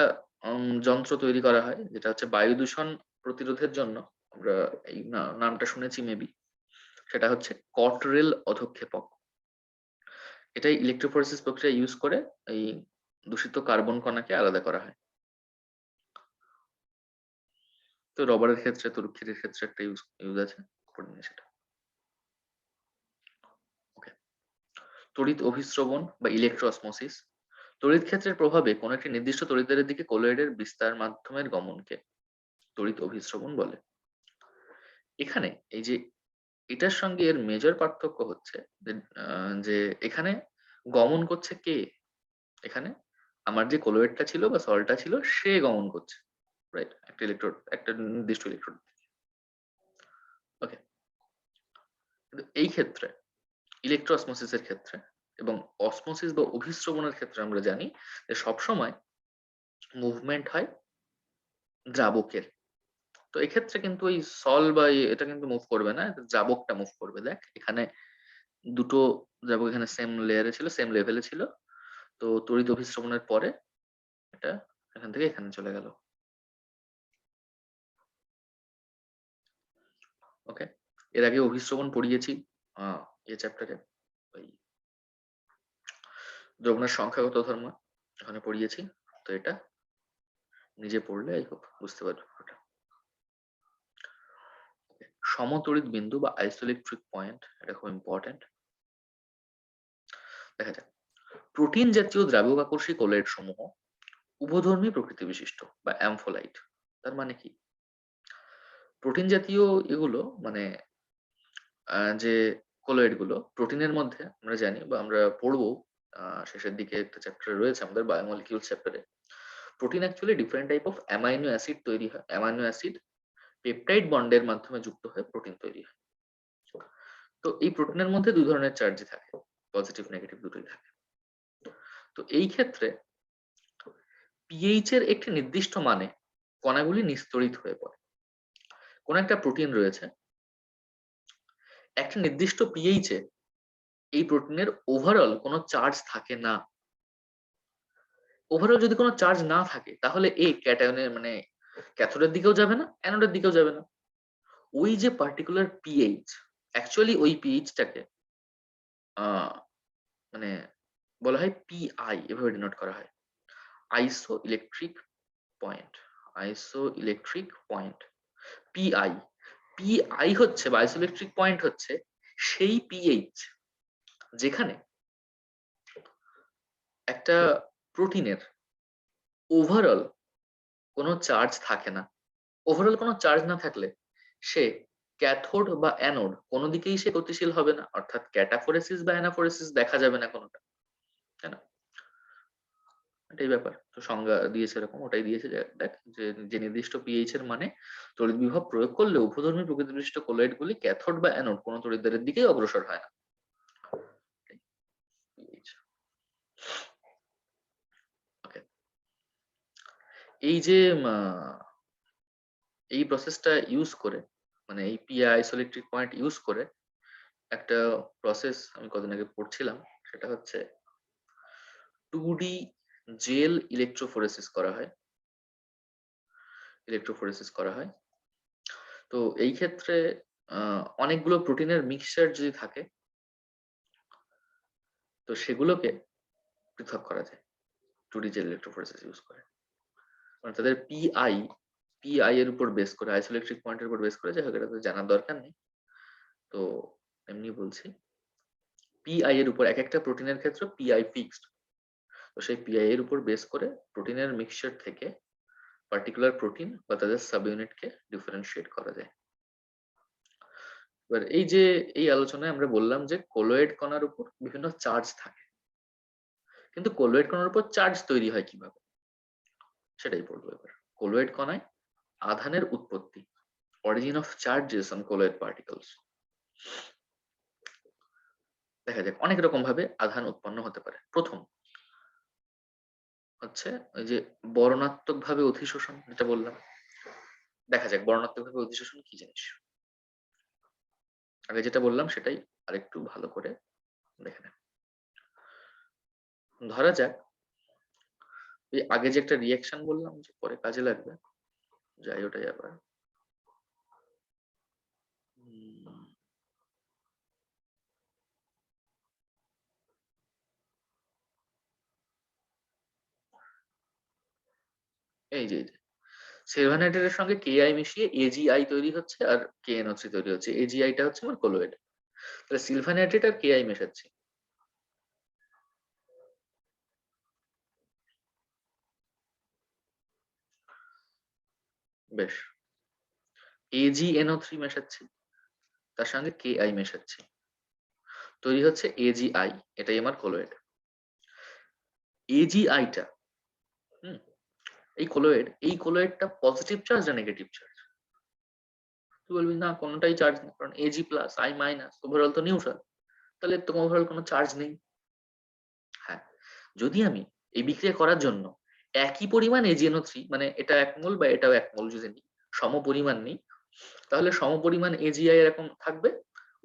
S1: যন্ত্র তৈরি করা হয় যেটা হচ্ছে বায়ু দূষণ প্রতিরোধের জন্য, আমরা এই নামটা শুনেছি মেবি, সেটা হচ্ছে কটরেল অধঃক্ষেপক। এটাই ইলেকট্রোফোরেসিস প্রক্রিয়া ইউজ করে এই দূষিত কার্বন কণাকে আলাদা করা হয়। তো রবারের ক্ষেত্রে, তড়িৎক্ষেত্রের ক্ষেত্রে একটা ইউজ আছে, পড়ে নিই সেটা। ওকে, তড়িৎ অভিস্রবণ বা ইলেকট্রোঅসমোসিস। তড়িৎ ক্ষেত্রের প্রভাবে কোনো একটি নির্দিষ্ট তড়িৎদ্বারের দিকে কলোয়েডের বিস্তার মাধ্যমের গমনকে তড়িৎ অভিস্রবণ বলে। এখানে এই যে এটার সঙ্গে এর মেজর পার্থক্য হচ্ছে যে এখানে গমন করছে কে, এখানে আমার যে কলোয়েডটা ছিল বা সল্টটা ছিল সে গমন করছে, রাইট, একটা ইলেকট্রোড, একটা নির্দিষ্ট ইলেকট্রোড। ওকে, কিন্তু এই ক্ষেত্রে ইলেকট্রোঅসমোসিসের ক্ষেত্রে এবং অসমোসিস বা অভিস্রবণের ক্ষেত্রে আমরা জানি যে সবসময় মুভমেন্ট হয় দ্রাবকের। তো এক্ষেত্রে কিন্তু ওই সল বা এটা কিন্তু মুভ করবে না, দ্রাবকটা মুভ করবে। দেখ এখানে দুটো দ্রাবক এখানে সেম লেয়ারে ছিল, সেম লেভেলে ছিল, তো তড়িৎ অভিস্রবণের পরে এটা এখান থেকে এখানে চলে গেল। ওকে, এর আগে অভিস্রবণ পড়িয়েছি এই চ্যাপ্টারে, ওই দ্রবণের সংখ্যাগত ধর্ম এখানে পড়িয়েছি, তো এটা নিজে পড়লে আই হোপ বুঝতে পারবে ওটা। সমতড়িৎ বিন্দু বা আইসোইলেকট্রিক পয়েন্ট, এটা খুব ইম্পর্টেন্ট। দেখা যাক, প্রোটিন জাতীয় দ্রাবক আকর্ষী কলোয়েড সমূহ উভধর্মী প্রকৃতি বিশিষ্ট বা অ্যামফোলাইট। তার মানে কি, প্রোটিন জাতীয় এগুলো মানে যে কলোয়েড গুলো প্রোটিনের মধ্যে আমরা জানি বা আমরা পড়বো শেষের দিকে একটা চ্যাপ্টার রয়েছে আমাদের বায়োমলিকিউল চ্যাপ্টারে, protein actually different type of amino acid তৈরি হয়, অ্যামাইনো অ্যাসিড পেপটাইড বন্ডের মাধ্যমে যুক্ত হয়ে প্রোটিন তৈরি হয়। তো এই প্রোটিনের মধ্যে দুই ধরনের চার্জ থাকে, পজিটিভ নেগেটিভ দুটোই থাকে। তো এই ক্ষেত্রে পিএইচ এর একটি নির্দিষ্ট মানে কণাগুলি নিস্তড়িত হয়ে পড়ে। কোন একটা প্রোটিন রয়েছে, একটা নির্দিষ্ট পিএইচ এ এই প্রোটিনের ওভারঅল কোনো চার্জ থাকে না। ওভারঅল যদি কোনো চার্জ না থাকে তাহলে এই ক্যাটায়নের মানে ক্যাথোডের দিকেও যাবে না, অ্যানোডের দিকেও যাবে না। ওই যে পার্টিকুলার পিএইচ, অ্যাকচুয়ালি ওই পিএইচটাকে মানে বলা হয় পিআই, এভাবে ডিনোট করা হয়, আইসো ইলেকট্রিক পয়েন্ট। আইসো ইলেকট্রিক পয়েন্ট, পিআই। পিআই হচ্ছে বা আইসো ইলেকট্রিক পয়েন্ট হচ্ছে সেই পিএইচ যেখানে একটা প্রোটিনের ওভারঅল কোনো চার্জ থাকে না। ওভারঅল কোনো চার্জ না থাকলে সে ক্যাথোড বা অ্যানোড কোনো দিকেই সে গতিশীল হবে না, অর্থাৎ ক্যাটাফোরেসিস বা অ্যানাফোরেসিস দেখা যাবে না কোনোটা, তাই না? এটাই ব্যাপার। তো সংজ্ঞা দিয়েছে এরকম, ওটাই দিয়েছে দেখ যে যে নির্দিষ্ট পিএইচ এর মানে তড়িৎ বিভব প্রয়োগ করলে উভধর্মী প্রকৃতি বিশিষ্ট কলোয়েড গুলি ক্যাথোড বা অ্যানোড কোনো তড়িৎদ্বারের দিকেই অগ্রসর হয় না। ওকে, এই যে এই প্রসেসটা ইউজ করে মানে এই পিআই আইসোইলেকট্রিক পয়েন্ট ইউজ করে একটা প্রসেস আমি কদিন আগে পড়ছিলাম, সেটা হচ্ছে 2D জেল ইলেকট্রোফোরেসিস করা হয়। ইলেকট্রোফোরেসিস করা হয়, তো এই ক্ষেত্রে অনেকগুলো প্রোটিনের মিক্সচার যদি থাকে তো সেগুলোকে পৃথক করা যায় 2D জেল ইলেকট্রোফোরেসিস ইউজ করে। মানে তাদের পিআই এর উপর বেস করে, আইসোইলেকট্রিক পয়েন্টের উপর বেস করে, যাই হোক এটা তো জানার দরকার নেই, তো এমনি বলছি। পিআই এর উপর এক একটা প্রোটিনের ক্ষেত্রে পিআই ফিক্সড, তো সেই পিআই এর উপর বেস করে প্রোটিনের মিক্সচার থেকে পার্টিকুলার প্রোটিন বা তাদের সাব ইউনিটকে ডিফারেন্সিয়েট করা যায়। এবার এই যে এই আলোচনায় আমরা বললাম যে কলোয়েড কণার উপর বিভিন্ন চার্জ থাকে, কিন্তু কোলয়েড কণার উপর চার্জ তৈরি হয় কিভাবে সেটাই বলবো এবার। কোলয়েড কণায় আধানের উৎপত্তি, origin of charges on colloid particles. দেখা যাক অনেক রকম ভাবে আধান উৎপন্ন হতে পারে। প্রথম হচ্ছে ওই যে বর্ণাত্মক ভাবে অধিশোষণ, যেটা বললাম। দেখা যাক বর্ণাত্মক ভাবে অধিশোষণ কি জিনিস। আগে যেটা বললাম সেটাই আরেকটু ভালো করে দেখে নেন। ধরা যাক ওই আগে যে একটা রিয়াকশন বললাম যে পরে কাজে লাগবে, যাই ওটাই আবার। এই যে সিলভার সঙ্গে কেআই মিশিয়ে এজিআই তৈরি হচ্ছে আর কেএনও3 তৈরি হচ্ছে। এজিআইটা হচ্ছে আমার কোলোয়েড। তাহলে সিলভার নাইট্রেট আর কেআই মেশাচ্ছি। বেশ, AgNO3 মেশাচ্ছি, তার সঙ্গে কেআই মেশাচ্ছি, তৈরি হচ্ছে এজিআই। এটাই আমার কোলোয়েড। এজিআইটা এই কোলোয়েডটা পজিটিভ চার্জ না নেগেটিভ চার্জ? তুই বলবি না কোনোটাই চার্জ নেই, কারণ AG plus I minus overall তো নিউট্রাল, তাহলে তো ওভারঅল কোনো চার্জ নেই। হ্যাঁ, যদি আমি এই বিক্রিয়া করার জন্য একই পরিমাণ AgNO3, মানে এটা 1 মোল বা এটাও 1 মোল যদি নিই, সম পরিমাণ নিই, তাহলে সম পরিমাণ AgI এরকম থাকবে,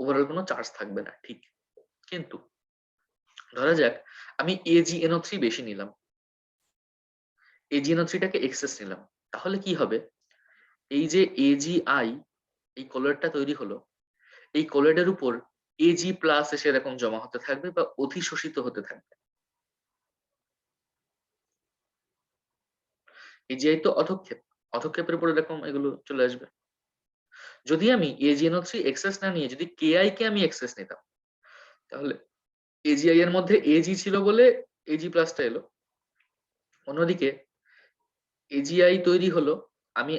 S1: ওভারঅল কোনো চার্জ থাকবে না, ঠিক। কিন্তু ধরা যাক আমি AgNO3 বেশি নিলাম, AgNO3টাকে এক্সেস নিলাম, তাহলে কি হবে? এই যে AgI, এই কোলয়েডটা তৈরি হলো, এই কোলয়েডের উপর Ag প্লাস এসে এরকম জমা হতে থাকবে বা অধিশোষিত হতে থাকবে। AgI তো অধক্ষেপ, অধক্ষেপের উপর এরকম এগুলো চলে আসবে। যদি আমি AgNO3 এক্সেস না নিয়ে যদি KI কে আমি এক্সেস নিতাম, তাহলে AgI এর মধ্যে Ag ছিল বলে Ag প্লাসটা এলো। অন্যদিকে AgI তৈরি হলো, আমি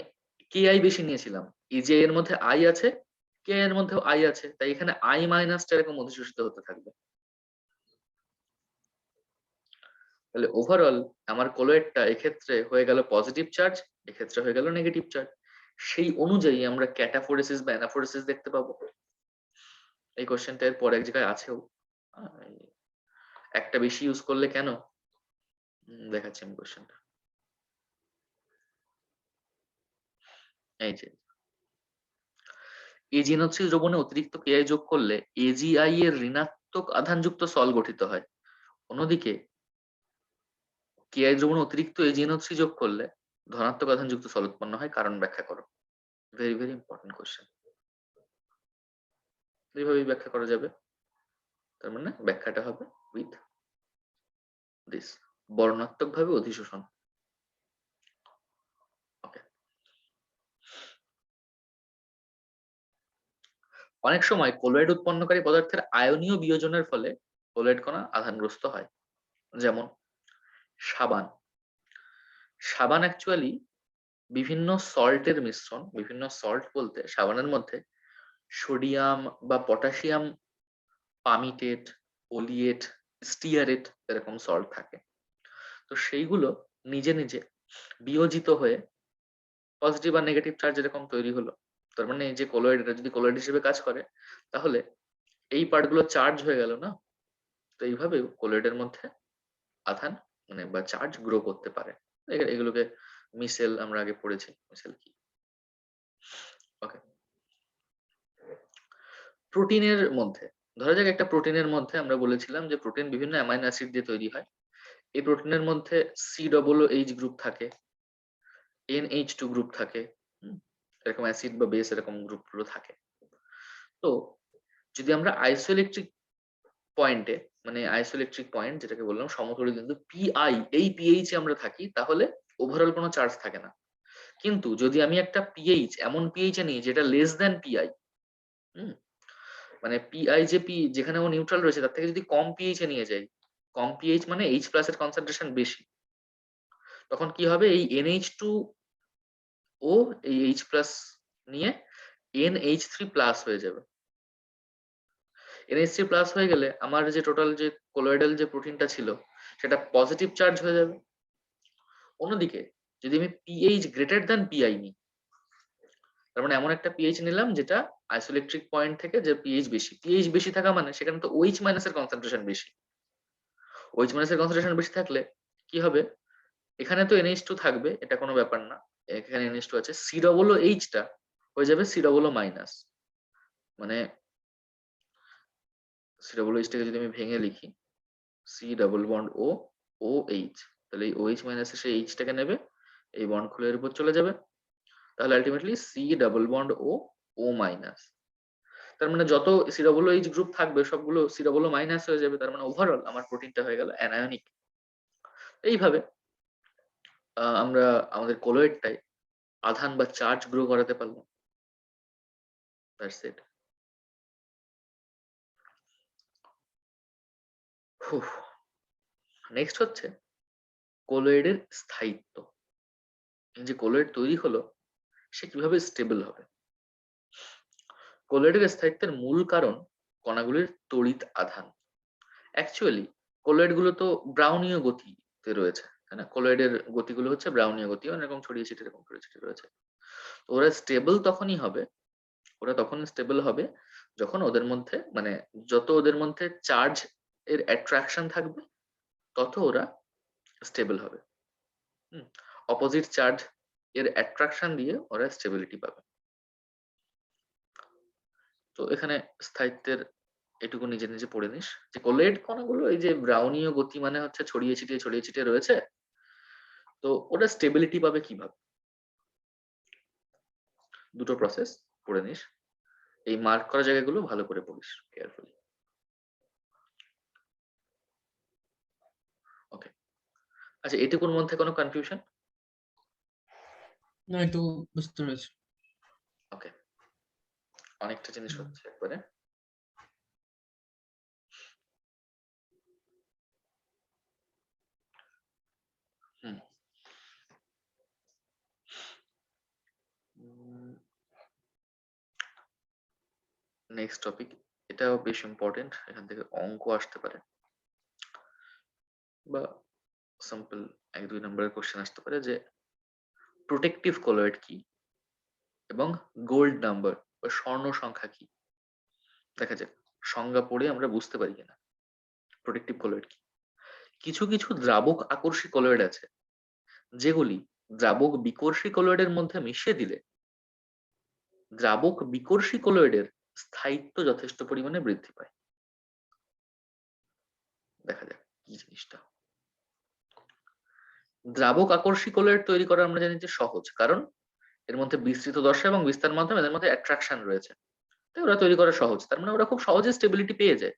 S1: KI বেশি নিয়েছিলাম, AgI এর মধ্যে I আছে, KI এর মধ্যেও I আছে, তাই এখানে I মাইনাসটা এরকম অধিশোষিত হতে থাকবে। তাহলে ওভারঅল আমার কোলয়েডটা এক্ষেত্রে হয়ে গেল পজিটিভ চার্জ, এক্ষেত্রে হয়ে গেল নেগেটিভ চার্জ। সেই অনুযায়ী আমরা ক্যাটাফোরেসিস বা অ্যানাফোরেসিস দেখতে পাবো। এই কোশ্চেনটা এর পর এক জায়গায় আছেও, একটা বেশি ইউজ করলে কেন, দেখাচ্ছি আমি কোশ্চেনটা। এই যে AgNO3 দ্রবণে অতিরিক্ত KI যোগ করলে AgI এর ঋণাত্মক আধানযুক্ত সল গঠিত হয়। অন্যদিকে KI দ্রবণে অতিরিক্ত AgNO3 যোগ করলে ধনাত্মক আধানযুক্ত সল উৎপন্ন হয়, কারণ ব্যাখ্যা করো। Very very important question. এইভাবেই ব্যাখ্যা করা যাবে। তার মানে ব্যাখ্যাটা হবে উইথ দিস, বর্ণাত্মক ভাবে অধিশোষণ। ওকে, অনেক সময় কোলয়েড উৎপন্নকারী পদার্থের আয়নীয় বিয়োজনের ফলে কোলয়েড কণা আধানগ্রস্ত হয়। যেমন সাবান। সাবান অ্যাকচুয়ালি বিভিন্ন সল্টের মিশ্রণ, বিভিন্ন সল্ট বলতে সাবানের মধ্যে সোডিয়াম বা পটাশিয়াম পামিটেট, ওলিয়েট, স্টিয়ারেট এরকম সল্ট থাকে। তো সেইগুলো নিজে নিজে বিয়োজিত হয়ে পজিটিভ আর নেগেটিভ চার্জ এরকম তৈরি হলো। তার মানে এই যে কোলয়েড, এটা যদি কোলয়েড হিসেবে কাজ করে, তাহলে এই পার্টগুলো চার্জ হয়ে গেল না? তো এইভাবে কোলয়েডের মধ্যে আধান মানে বা চার্জ গ্রো করতে পারে। এগুলোকে মিসেল আমরা আগে পড়েছি, মিসেল কি। ওকে, প্রোটিনের মধ্যে ধরা যাক একটা প্রোটিনের মধ্যে আমরা বলেছিলাম যে প্রোটিন বিভিন্ন অ্যামাইনো অ্যাসিড দিয়ে তৈরি হয়। এই প্রোটিনের মধ্যে COOH গ্রুপ থাকে, NH2 গ্রুপ থাকে, এরকম অ্যাসিড বা বেস এরকম গ্রুপগুলো থাকে। তো যদি আমরা আইসোইলেকট্রিক পয়েন্টে, মানে আইসোইলেকট্রিক পয়েন্ট যেটাকে বললাম সমতলীয় বিন্দু PI, এই PH এ আমরা থাকি, তাহলে ওভারঅল কোনো চার্জ থাকে না। কিন্তু যদি আমি একটা PH এমন PH এ নিই যেটা লেস দ্যান PI, মানে PI যে যেখানে ও নিউট্রাল রয়েছে তার থেকে যদি কম PH এ নিয়ে যাই, কম PH মানে H প্লাস এর কনসেন্ট্রেশন বেশি, তখন কি হবে? এই NH2 ও এই H প্লাস নিয়ে NH3 প্লাস হয়ে যাবে। NH3 প্লাস হয়ে গেলে আমার যে টোটাল যে কোলয়েডাল যে প্রোটিনটা ছিল সেটা পজিটিভ চার্জ হয়ে যাবে। অন্যদিকে যদি আমি পিএইচ গ্রেটার দ্যান পিআই নিই, তার মানে এমন একটা পিএইচ নিলাম যেটা আইসোইলেকট্রিক পয়েন্ট থেকে যে পিএইচ বেশি, পিএইচ বেশি থাকা মানে সেখানে তো OH মাইনাসের কনসেন্ট্রেশন বেশি। OH মাইনাসের কনসেন্ট্রেশন বেশি থাকলে কি হবে, এখানে তো NH2 থাকবে, এটা কোনো ব্যাপার না, এখানে NH2 আছে, COOH টা হয়ে যাবে COO মাইনাস। মানে COOH টাকে যদি আমি ভেঙে লিখি C double bond O OH, তাহলে এই OH মাইনাস এসে H টাকে নেবে, এই বন্ড খুলে এর উপর চলে যাবে, তাহলে ultimately C double bond O O minus. তার মানে যত COOH গ্রুপ থাকবে সবগুলো COO মাইনাস হয়ে যাবে, তার মানে ওভারঅল আমার প্রোটিনটা হয়ে গেল অ্যানায়নিক। এইভাবে আমরা আমাদের কোলয়েডটাই আধান বা চার্জ গ্রো করাতে পারলাম। That's it. নেক্সট হচ্ছে কোলয়েডের স্থায়িত্ব। যে কোলয়েড তৈরি হলো সে কিভাবে স্টেবল হবে। কোলয়েডের স্থায়িত্বের মূল কারণ কণাগুলির তড়িৎ আধান। অ্যাকচুয়ালি কোলয়েড গুলো তো ব্রাউনীয় গতিতে রয়েছে, তাই না? কোলয়েডের গতিগুলো হচ্ছে ব্রাউনীয় গতি, এরকম ছড়িয়ে ছিটিয়ে এরকম ছড়িয়ে ছিটিয়ে রয়েছে। তো ওরা স্টেবল তখনই হবে, ওরা তখন স্টেবল হবে যখন ওদের মধ্যে মানে যত ওদের মধ্যে চার্জ এর অ্যাট্রাকশন থাকবে তত ওরা স্টেবল হবে। অপোজিট চার্জ এর অ্যাট্রাকশন দিয়ে ওরা স্টেবিলিটি পাবে। তো এখানে স্থায়িত্বের এটুকু নিজে নিজে পড়ে নিস যে কোলয়েড কণাগুলো এই যে ব্রাউনীয় গতি মানে হচ্ছে ছড়িয়ে ছিটিয়ে রয়েছে, তো ওটা স্টেবিলিটি পাবে কিভাবে। দুটো প্রসেস পড়ে নিস, এই মার্ক করা জায়গাগুলো ভালো করে পড়িস কেয়ারফুলি। ওকে, আচ্ছা এটুকুর মধ্যে কোনো কনফিউশন?
S2: না, একটু বুঝতে পেরেছি।
S1: ওকে, অনেকটা জিনিস হচ্ছে একবারে। নেক্সট টপিক, এটাও বেশ ইম্পর্টেন্ট, এখান থেকে অঙ্ক আসতে পারে বা সিম্পল 1-2 নম্বরের কোশ্চেন আসতে পারে যে প্রোটেক্টিভ কোলয়েড কি এবং গোল্ড নাম্বার বা স্বর্ণ সংখ্যা কি। দেখা যাক সংজ্ঞা পড়ে আমরা বুঝতে পারি কিনা প্রোটেক্টিভ কোলয়েড কি। কিছু কিছু দ্রাবক আকর্ষী কোলয়েড আছে যেগুলি দ্রাবক বিকর্ষী কোলয়েডের মধ্যে মিশিয়ে দিলে দ্রাবক বিকর্ষী কোলয়েডের স্থায়িত্ব যথেষ্ট পরিমাণে বৃদ্ধি পায়। দেখা যাক কি জিনিসটা। দ্রাবক আকর্ষী কোলয়েড তৈরি করা আমরা জানি যে সহজ, কারণ এর মধ্যে বিস্তৃত দশা এবং বিস্তার মাধ্যমে এদের মধ্যে অ্যাট্রাকশন রয়েছে, তাই ওরা তৈরি করা সহজ, তার মানে ওরা খুব সহজে স্টেবিলিটি পেয়ে যায়,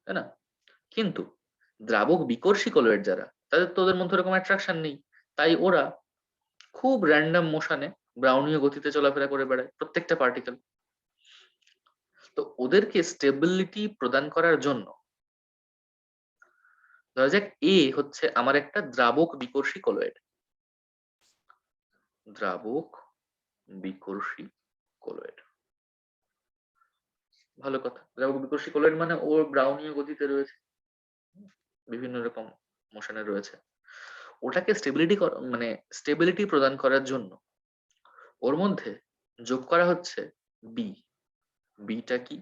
S1: তাই না? কিন্তু দ্রাবক বিকর্ষী কোলয়েড যারা, তাদের তো ওদের মধ্যে এরকম অ্যাট্রাকশন নেই, তাই ওরা খুব র্যান্ডম মোশনে ব্রাউনীয় গতিতে চলাফেরা করে বেড়ায় প্রত্যেকটা পার্টিকেল। তো ওদেরকে স্টেবিলিটি প্রদান করার জন্য ধরা যাক এ হচ্ছে আমার একটা দ্রাবক বিকর্ষী কোলয়েড, দ্রাবক বিকর্ষী কোলয়েড, ভালো কথা। দ্রাবক বিকর্ষী কোলয়েড মানে ও ব্রাউনীয় গতিতে রয়েছে, বিভিন্ন রকম মোশনে রয়েছে, ওটাকে মানে স্টেবিলিটি প্রদান করার জন্য ওর মধ্যে যোগ করা হচ্ছে বি। বিটা কি?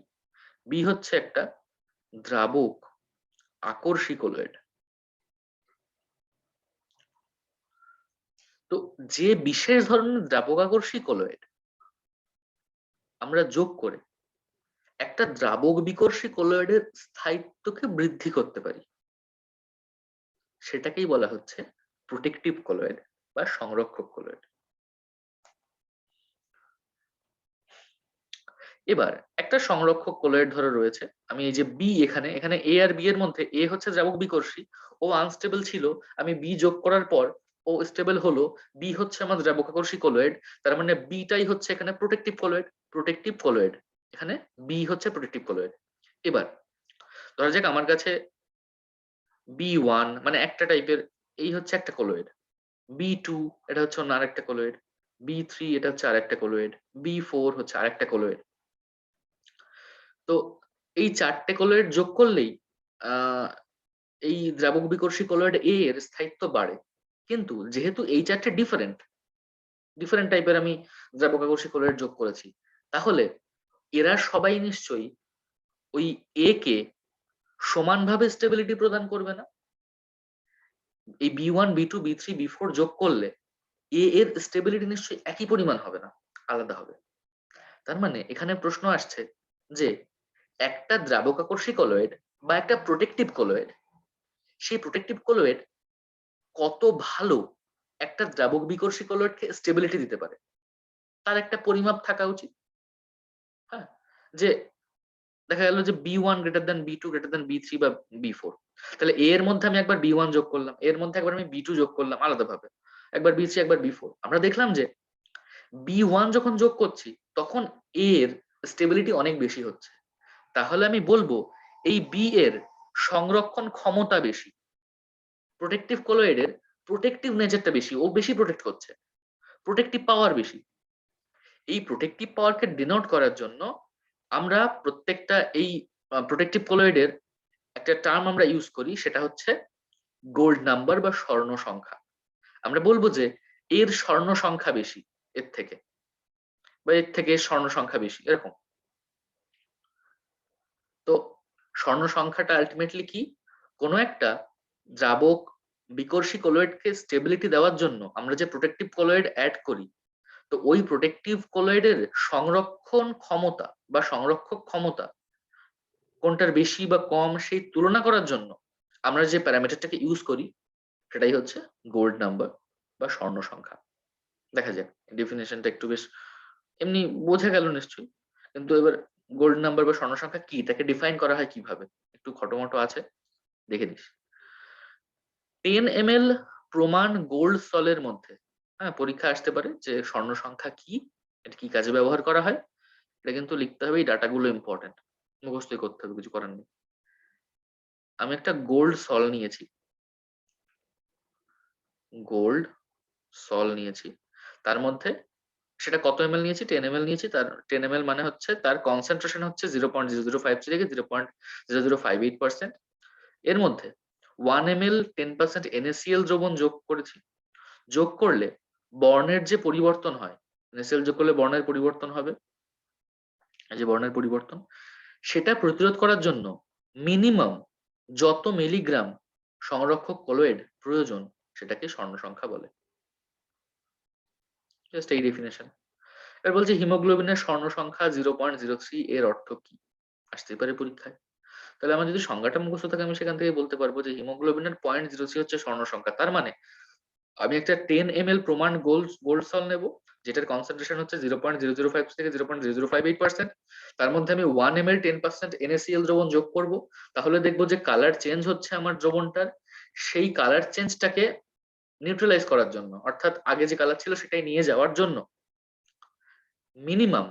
S1: বি হচ্ছে একটা দ্রাবক আকর্ষী কোলয়েড। তো যে বিশেষ ধরনের দ্রাবক আকর্ষী কোলয়েড আমরা যোগ করে একটা দ্রাবক বিকর্ষী কোলয়েডের স্থায়িত্বকে বৃদ্ধি করতে পারি, সেটাকেই বলা হচ্ছে প্রোটেক্টিভ কোলয়েড বা সংরক্ষক কোলয়েড। এবার একটা সংরক্ষক কোলয়েড ধরে রয়েছে, আমি এই যে বি এখানে এখানে এ আর বি এর মধ্যে এ হচ্ছে দ্রাবক বিকর্ষী, ও আনস্টেবল ছিল, আমি বি যোগ করার পর ও স্টেবল হলো, বি হচ্ছে আমার দ্রাবক আকর্ষী কোলয়েড, তার মানে বিটাই হচ্ছে এখানে প্রোটেক্টিভ কোলয়েড। প্রোটেক্টিভ কোলয়েড এখানে বি হচ্ছে প্রোটেক্টিভ কোলয়েড। এবার ধরা যাক আমার কাছে B1 মানে একটা টাইপের, এই হচ্ছে একটা কোলয়েড, B2 এটা হচ্ছে অন্য আরেকটা কোলয়েড, B3 এটা হচ্ছে আরেকটা কোলয়েড, B4 হচ্ছে আরেকটা কোলয়েড। তো এই চারটে কোলয়েড যোগ করলেই এই দ্রাবক বিকর্ষী কলয়েড এ এর স্থায়িত্ব বাড়ে, কিন্তু যেহেতু এই চারটে ডিফারেন্ট ডিফারেন্ট টাইপের আমি দ্রাবক আকর্ষী কলয়েড যোগ করেছি, তাহলে এরা সবাই নিশ্চয়ই ওই এ কে সমানভাবে স্টেবিলিটি প্রদান করবে না। এই B1 B2 B3 B4 যোগ করলে এ এর স্টেবিলিটি নিশ্চয়ই একই পরিমাণ হবে না, আলাদা হবে। তার মানে এখানে প্রশ্ন আসছে যে একটা দ্রাবক আকর্ষী কলয়েড বা একটা প্রোটেক্টিভ কলয়েড, সেই প্রোটেক্টিভ কলয়েড কত ভালো একটা দ্রাবক বিকর্ষী কলয়েডকে স্টেবিলিটি দিতে পারে, তার একটা পরিমাপ থাকা উচিত। হ্যাঁ, যে দেখা গেল যে B1 greater than B2 greater than B3 বা B4, তাহলে এ এর মধ্যে আমি একবার B1 যোগ করলাম, এর মধ্যে একবার আমি B2 যোগ করলাম আলাদাভাবে, একবার B3 একবার B4, আমরা দেখলাম যে B1 যখন যোগ করছি তখন এ এর স্টেবিলিটি অনেক বেশি হচ্ছে। তাহলে আমি বলবো এই বি এর সংরক্ষণ ক্ষমতা বেশি, প্রোটেক্টিভ কলয়েডের প্রোটেক্টিভ নেচারটা বেশি, ও বেশি প্রোটেক্ট করছে, প্রোটেক্টিভ পাওয়ার বেশি। এই প্রোটেক্টিভ পাওয়ারকে ডিনোট করার জন্য আমরা প্রত্যেকটা এই প্রোটেক্টিভ কলয়েডের একটা টার্ম আমরা ইউজ করি, সেটা হচ্ছে গোল্ড নাম্বার বা স্বর্ণ সংখ্যা। আমরা বলবো যে এর স্বর্ণ সংখ্যা বেশি এর থেকে, বা এর থেকে স্বর্ণ সংখ্যা বেশি, এরকম। তো স্বর্ণ সংখ্যাটা আলটিমেটলি কি, কোনো একটা দ্রাবক বিকর্ষী কলয়েডকে স্টেবিলিটি দেওয়ার জন্য আমরা যে প্রোটেক্টিভ কলয়েড অ্যাড করি, তো ওই প্রোটেক্টিভ কলয়েডের সংরক্ষণ ক্ষমতা বা সংরক্ষক ক্ষমতা কোনটার বেশি বা কম সেই তুলনা করার জন্য আমরা যে প্যারামিটারটাকে ইউজ করি সেটাই হচ্ছে গোল্ড নাম্বার বা স্বর্ণ সংখ্যা। দেখা যাক ডেফিনেশনটা একটু বেশ এমনি বোঝা গেল নিশ্চয়ই, কিন্তু এবার গোল্ড নাম্বার বা স্বর্ণ সংখ্যা কি, তাকে ডিফাইন করা হয় কিভাবে, একটু খটোমটো আছে, দেখে নিস। 10 ml প্রমাণ গোল্ড সলের মধ্যে, হ্যাঁ পরীক্ষা আসতে পারে যে স্বর্ণ সংখ্যা কি, এটা কি কাজে ব্যবহার করা হয়, এটা কিন্তু লিখতে হবে, এই ডাটাগুলো ইম্পর্টেন্ট, মুখস্থই করতে হবে, কিছু করার নেই। আমি একটা গোল্ড সল নিয়েছি, গোল্ড সল নিয়েছি, তার মধ্যে সেটা কত এমএল নিয়েছি, 10 ml নিয়েছি, তার 10 ml মানে হচ্ছে তার কনসেন্ট্রেশন হচ্ছে 0.0053 থেকে 0.0058%। এর মধ্যে 1 ml 10% NaCl দ্রবণ যোগ করেছি। যোগ করলে বর্ণের যে পরিবর্তন হয়, NaCl যোগ করলে বর্ণের পরিবর্তন হবে, এই যে বর্ণের পরিবর্তন, সেটা প্রতিরোধ করার জন্য মিনিমাম যত মিলিগ্রাম সংরক্ষক কলয়েড প্রয়োজন সেটাকে স্বর্ণ সংখ্যা বলে। জাস্ট এই ডেফিনেশন। এবার বলছে হিমোগ্লোবিনের স্বর্ণ সংখ্যা 0.03, এর অর্থ কি, আসতেই পারে পরীক্ষায়। তাহলে আমার যদি সংজ্ঞাটা মুখস্থ থাকে আমি সেখান থেকে বলতে পারবো যে হিমোগ্লোবিনের 0.03 হচ্ছে স্বর্ণ সংখ্যা। তার মানে আমি একটা 10 ml প্রমাণ গোল্ড সল নেব, যেটার কনসেন্ট্রেশন হচ্ছে 0.005 থেকে 0.0058%, তার মধ্যে আমি 1 ml 10% NaCl দ্রবণ যোগ করব, তাহলে দেখবো যে কালার চেঞ্জ হচ্ছে আমার দ্রবণটার, সেই কালার চেঞ্জটাকে নিউট্রালাইজ করার জন্য, অর্থাৎ আগে যে কালার ছিল সেটাই নিয়ে যাওয়ার জন্য মিনিমাম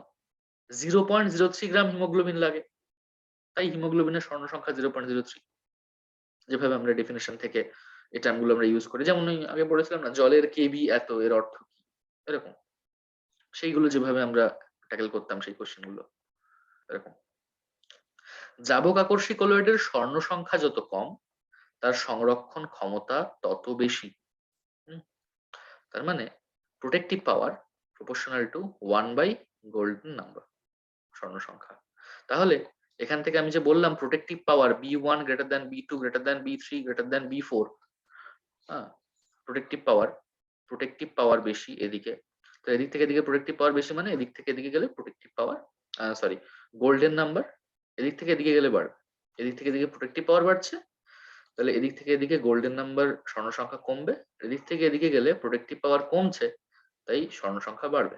S1: 0.03 গ্রাম হিমোগ্লোবিন লাগে। তাই হিমোগ্লোবিনের স্বর্ণ সংখ্যা 0.03, যেভাবে আমরা ডেফিনেশন থেকে এই টার্মগুলো আমরা ইউজ করি, যেমন ওই আগে পড়েছিলাম না জলের কেবি এত, এর অর্থ কি, এরকম সেইগুলো যেভাবে আমরা ট্যাকেল করতাম সেই কোশ্চেন গুলো এরকম। দ্রাবক আকর্ষী কলয়েডের স্বর্ণ সংখ্যা যত কম তার সংরক্ষণ ক্ষমতা তত বেশি। তার মানে protective power proportional to 1 by golden number, স্বর্ণ সংখ্যা। তাহলে এখান থেকে আমি যে বললাম protective power B1 greater than B2 greater than B3 greater than B4, হ্যাঁ প্রোটেক্টিভ পাওয়ার বেশি এদিকে, তো এদিক থেকে এদিকে প্রোটেক্টিভ পাওয়ার বেশি মানে এদিক থেকে এদিকে গেলে protective power sorry golden number এদিক থেকে এদিকে গেলে বাড়বে, এদিক থেকে এদিকে প্রোটেক্টিভ পাওয়ার বাড়ছে, তাহলে এদিক থেকে এদিকে গোল্ডেন নাম্বার স্বর্ণ সংখ্যা কমবে, এদিক থেকে এদিকে গেলে প্রোটেক্টিভ পাওয়ার কমছে, তাই স্বর্ণ সংখ্যা বাড়বে।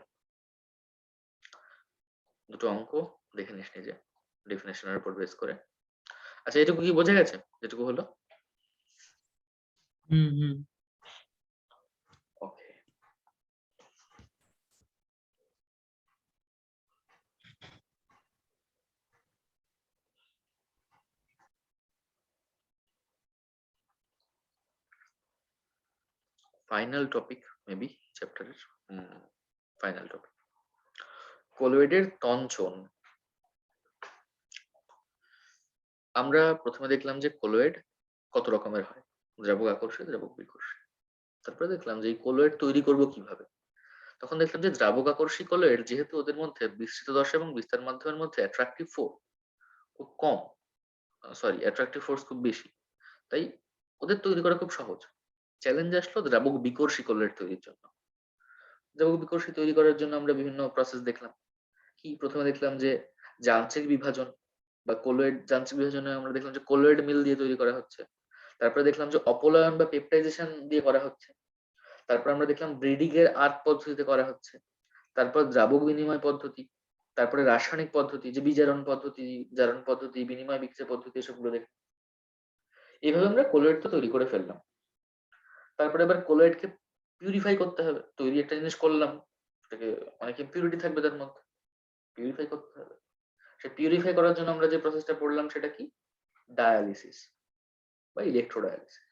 S1: দুটো অঙ্ক দেখে নিস নিজে ডেফিনেশনের উপর বেস করে। আচ্ছা এটুকু কি বোঝা গেছে, যেটুকু হলো? ওকে, ফাইনাল টপিক মেবি চ্যাপ্টারের, ফাইনাল টপিক কলয়েডের তঞ্চন। আমরা প্রথমে দেখলাম যে কলয়েড কত রকমের হয়, দ্রাবক আকর্ষী, দ্রাবক বিকর্ষী। তারপরে দেখলাম যে এই কোলয়েড তৈরি করব কিভাবে। তখন দেখলাম যে দ্রাবক আকর্ষী কোলয়েড যেহেতু ওদের মধ্যে বিস্তৃত দশা এবং বিস্তার মাধ্যমের মধ্যে অ্যাট্রাকটিভ ফোর্স খুব কম, অ্যাট্রাকটিভ ফোর্স খুব বেশি, তাই ওদের তৈরি করা খুব সহজ। চ্যালেঞ্জ আসলো দ্রাবক বিকর্ষী কোলয়েড তৈরির জন্য। দ্রাবক বিকর্ষী তৈরি করার জন্য আমরা বিভিন্ন প্রসেস দেখলাম। কি প্রথমে দেখলাম যে যান্ত্রিক বিভাজন বা কোলয়েড যান্ত্রিক বিভাজনে আমরা দেখলাম যে কোলয়েড মিল দিয়ে তৈরি করা হচ্ছে। তারপরে দেখলাম যে অপলয়ন বা পেপটাইজেশন দিয়ে করা হচ্ছে। তারপর আমরা দেখলাম ব্রিডিং এর আর্ট পদ্ধতিতে করা হচ্ছে। তারপর দ্রাবক বিনিময় পদ্ধতি, তারপরে রাসায়নিক পদ্ধতি যে বিজারণ পদ্ধতি, জারণ পদ্ধতি, বিনিময় বিক্রিয়া পদ্ধতি, এসবগুলো দেখলাম। এইভাবে আমরা কোলয়েড তো তৈরি করে ফেললাম। তারপরে এবার কোলয়েডকে পিউরিফাই করতে হবে। তৈরি একটা জিনিস করলাম, সেটাকে অনেক ইম্পিউরিটি থাকবে তার মধ্যে, পিউরিফাই করতে হবে। সে পিউরিফাই করার জন্য আমরা যে প্রসেসটা পড়লাম সেটা কি? ডায়ালিসিস বা ইলেকট্রোডায়ালিসিস।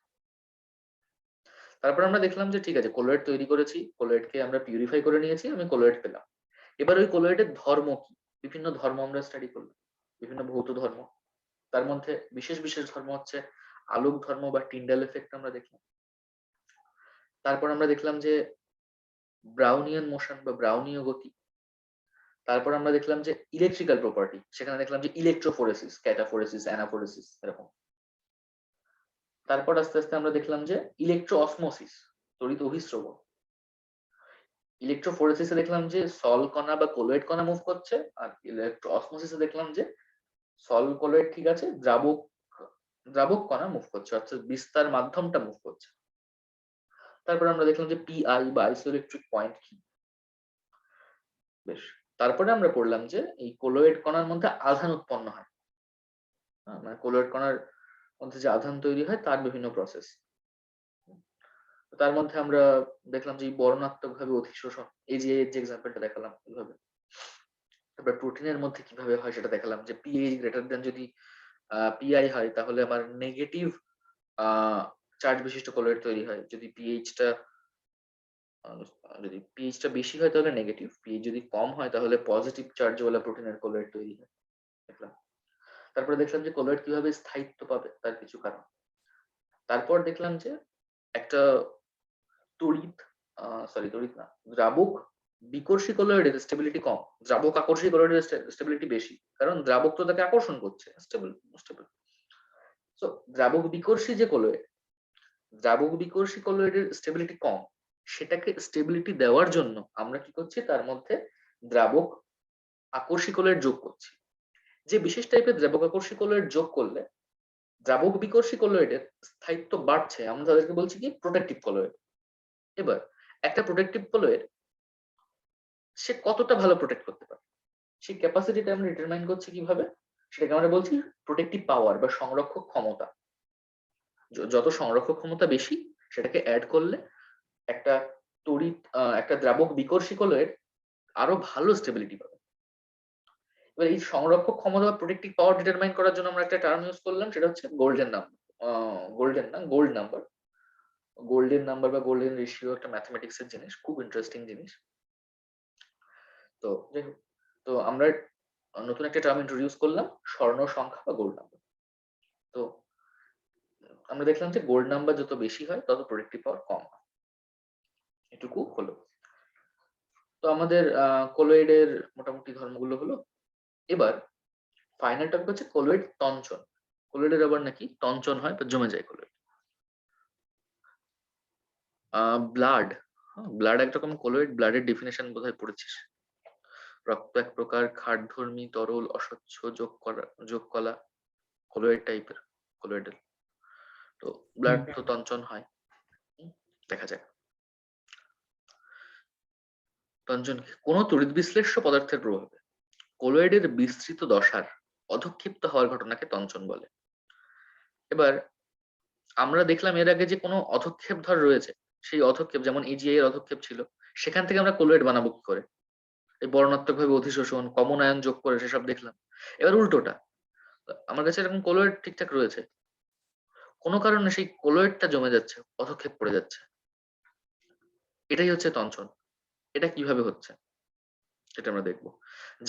S1: তারপর আমরা দেখলাম যে ঠিক আছে, কোলয়েড তৈরি করেছি, কোলয়েডকে আমরা পিউরিফাই করে নিয়েছি, আমি কোলয়েড পেলাম। এবার ওই কোলয়েডের ধর্ম কি? বিভিন্ন ধর্ম আমরা স্টাডি করলাম, বিভিন্ন ভৌত ধর্ম। তার মধ্যে বিশেষ বিশেষ ধর্ম হচ্ছে আলোক ধর্ম বা টিন্ডাল এফেক্ট আমরা দেখলাম। তারপর আমরা দেখলাম যে ব্রাউনিয়ান মোশন বা ব্রাউনীয় গতি। তারপর আমরা দেখলাম যে ইলেকট্রিক্যাল প্রপার্টি, সেখানে দেখলাম যে ইলেকট্রোফোরেসিস, ক্যাটাফোরেসিস, অ্যানাফোরেসিস এরকম। তারপর আস্তে আস্তে আমরা দেখলাম যে ইলেকট্রো অসমোসিস, তড়িৎ অভিস্রবণ। ইলেকট্রোফোরেসিসে দেখলাম যে সল কণা বা কোলয়েড কণা মুভ করছে, আর ইলেকট্রো অসমোসিসে দেখলাম যে সল কোলয়েড ঠিক আছে, দ্রাবক দ্রাবক কণা মুভ করছে, অর্থাৎ বিস্তার মাধ্যমটা মুভ করছে। তারপর আমরা দেখলাম যে পিআই বা আইসোইলেকট্রিক পয়েন্ট কি। বেশ, তারপরে আমরা পড়লাম যে এই কোলয়েড কণার মধ্যে আধান উৎপন্ন হয়, মানে কোলয়েড কণার মধ্যে যে আধান তৈরি হয় তার বিভিন্ন প্রসেস। তার মধ্যে আমরা দেখলাম যে বর্ণাত্মক ভাবে অধিশোষণ, এই যে এক্সাম্পলটা দেখালাম এইভাবে। তারপর প্রোটিনের মধ্যে কিভাবে হয় সেটা দেখালাম, যে পিএইচ গ্রেটার দেন যদি পিআই হয় তাহলে আমার নেগেটিভ চার্জ বিশিষ্ট কোলয়েড তৈরি হয়। যদি পিএইচটা বেশি হয় তাহলে নেগেটিভ, পিএইচ যদি কম হয় তাহলে পজিটিভ চার্জ ওয়ালা প্রোটিনের কোলয়েড তৈরি হয়, দেখলাম। তারপরে দেখলাম যে কোলয়েড কিভাবে স্থায়িত্ব পাবে তার কিছু কারণ। তারপর দেখলাম যে একটা তড়িৎ তড়িৎ না, দ্রাবক বিকর্ষী কোলয়েডের স্টেবিলিটি কম, দ্রাবক আকর্ষী কোলয়েডের স্টেবিলিটি বেশি, কারণ দ্রাবক তো তাকে আকর্ষণ করছে, স্টেবল। সো দ্রাবক বিকর্ষী যে কোলয়েড, দ্রাবক বিকর্ষী কোলয়েডের স্টেবিলিটি কম, সেটাকে স্টেবিলিটি দেওয়ার জন্য আমরা কি করছি, তার মধ্যে দ্রাবক আকর্ষী কোলয়েড যোগ করছি। যে বিশেষ টাইপের দ্রাবক আকর্ষী কোলয়েড যোগ করলে দ্রাবক বিকর্ষী কোলয়েডের স্থায়িত্ব বাড়ছে, আমরা তাদেরকে বলছি কি প্রোটেক্টিভ কোলয়েড। এবার একটা প্রোটেক্টিভ কোলয়েড সে কতটা ভালো প্রোটেক্ট করতে পারে, সেই ক্যাপাসিটিটা আমরা ডিটারমাইন করছি কিভাবে, সেটাকে আমরা বলছি প্রোটেক্টিভ পাওয়ার বা সংরক্ষক ক্ষমতা। যত সংরক্ষক ক্ষমতা বেশি, সেটাকে অ্যাড করলে একটা তড়িৎ একটা দ্রাবক বিকর্ষী কোলয়েড আরো ভালো স্টেবিলিটি পাবে। এবার এই সংরক্ষক ক্ষমতা বা প্রোটেক্টিভ পাওয়ার ডিটারমাইন করার জন্য আমরা একটা টার্ম ইউজ করলাম, সেটা হচ্ছে golden number. Gold number. Golden number বা গোল্ডেন রেশিও একটা ম্যাথমেটিক্স এর জিনিস, খুব ইন্টারেস্টিং জিনিস। তো যাই হোক, তো আমরা নতুন একটা টার্ম ইন্ট্রোডিউস করলাম, স্বর্ণ সংখ্যা বা গোল্ড নাম্বার। তো আমরা দেখলাম যে গোল্ড নাম্বার যত বেশি হয় তত প্রোটেক্টিভ পাওয়ার কম হয়, এটুকু হলো। তো আমাদের কোলয়েডের মোটামুটি ধর্মগুলো হলো। এবার ফাইনাল টপিক হচ্ছে কোলয়েড তঞ্চন। কোলয়েডের আবার নাকি তঞ্চন হয় বা জমে যায় কোলয়েড। ব্লাড, ব্লাড একরকম কোলয়েড। ব্লাডের ডেফিনেশন বোধহয় পড়েছিস। রক্ত এক প্রকার ক্ষারধর্মী তরল অস্বচ্ছ যোগ কলা কোলয়েড টাইপের কোলয়েডের। তো ব্লাড তো তঞ্চন হয়, দেখা যাক। তঞ্চন কোন তড়িৎ বিশ্লেষ্য পদার্থের প্রভাবে কোলয়েডের বিস্তৃত দশার অধক্ষিপ্ত হওয়ার ঘটনাকে তঞ্চন বলে। এবার আমরা দেখলাম এর আগে যে কোনো অধক্ষেপ ধর রয়েছে, সেই অধক্ষেপ যেমন এজিআই এর অধক্ষেপ ছিল, সেখান থেকে আমরা কোলয়েড বানাবো কি করে, এই বর্ণাত্মক ভাবে অধিশোষণ, কমন আয়ন যোগ করে সেসব দেখলাম। এবার উল্টোটা, আমার কাছে এরকম কোলয়েড ঠিকঠাক রয়েছে, কোনো কারণে সেই কোলয়েডটা জমে যাচ্ছে, পদক্ষেপ পড়ে যাচ্ছে, এটাই হচ্ছে তঞ্চন। এটা কিভাবে হচ্ছে সেটা আমরা দেখবো।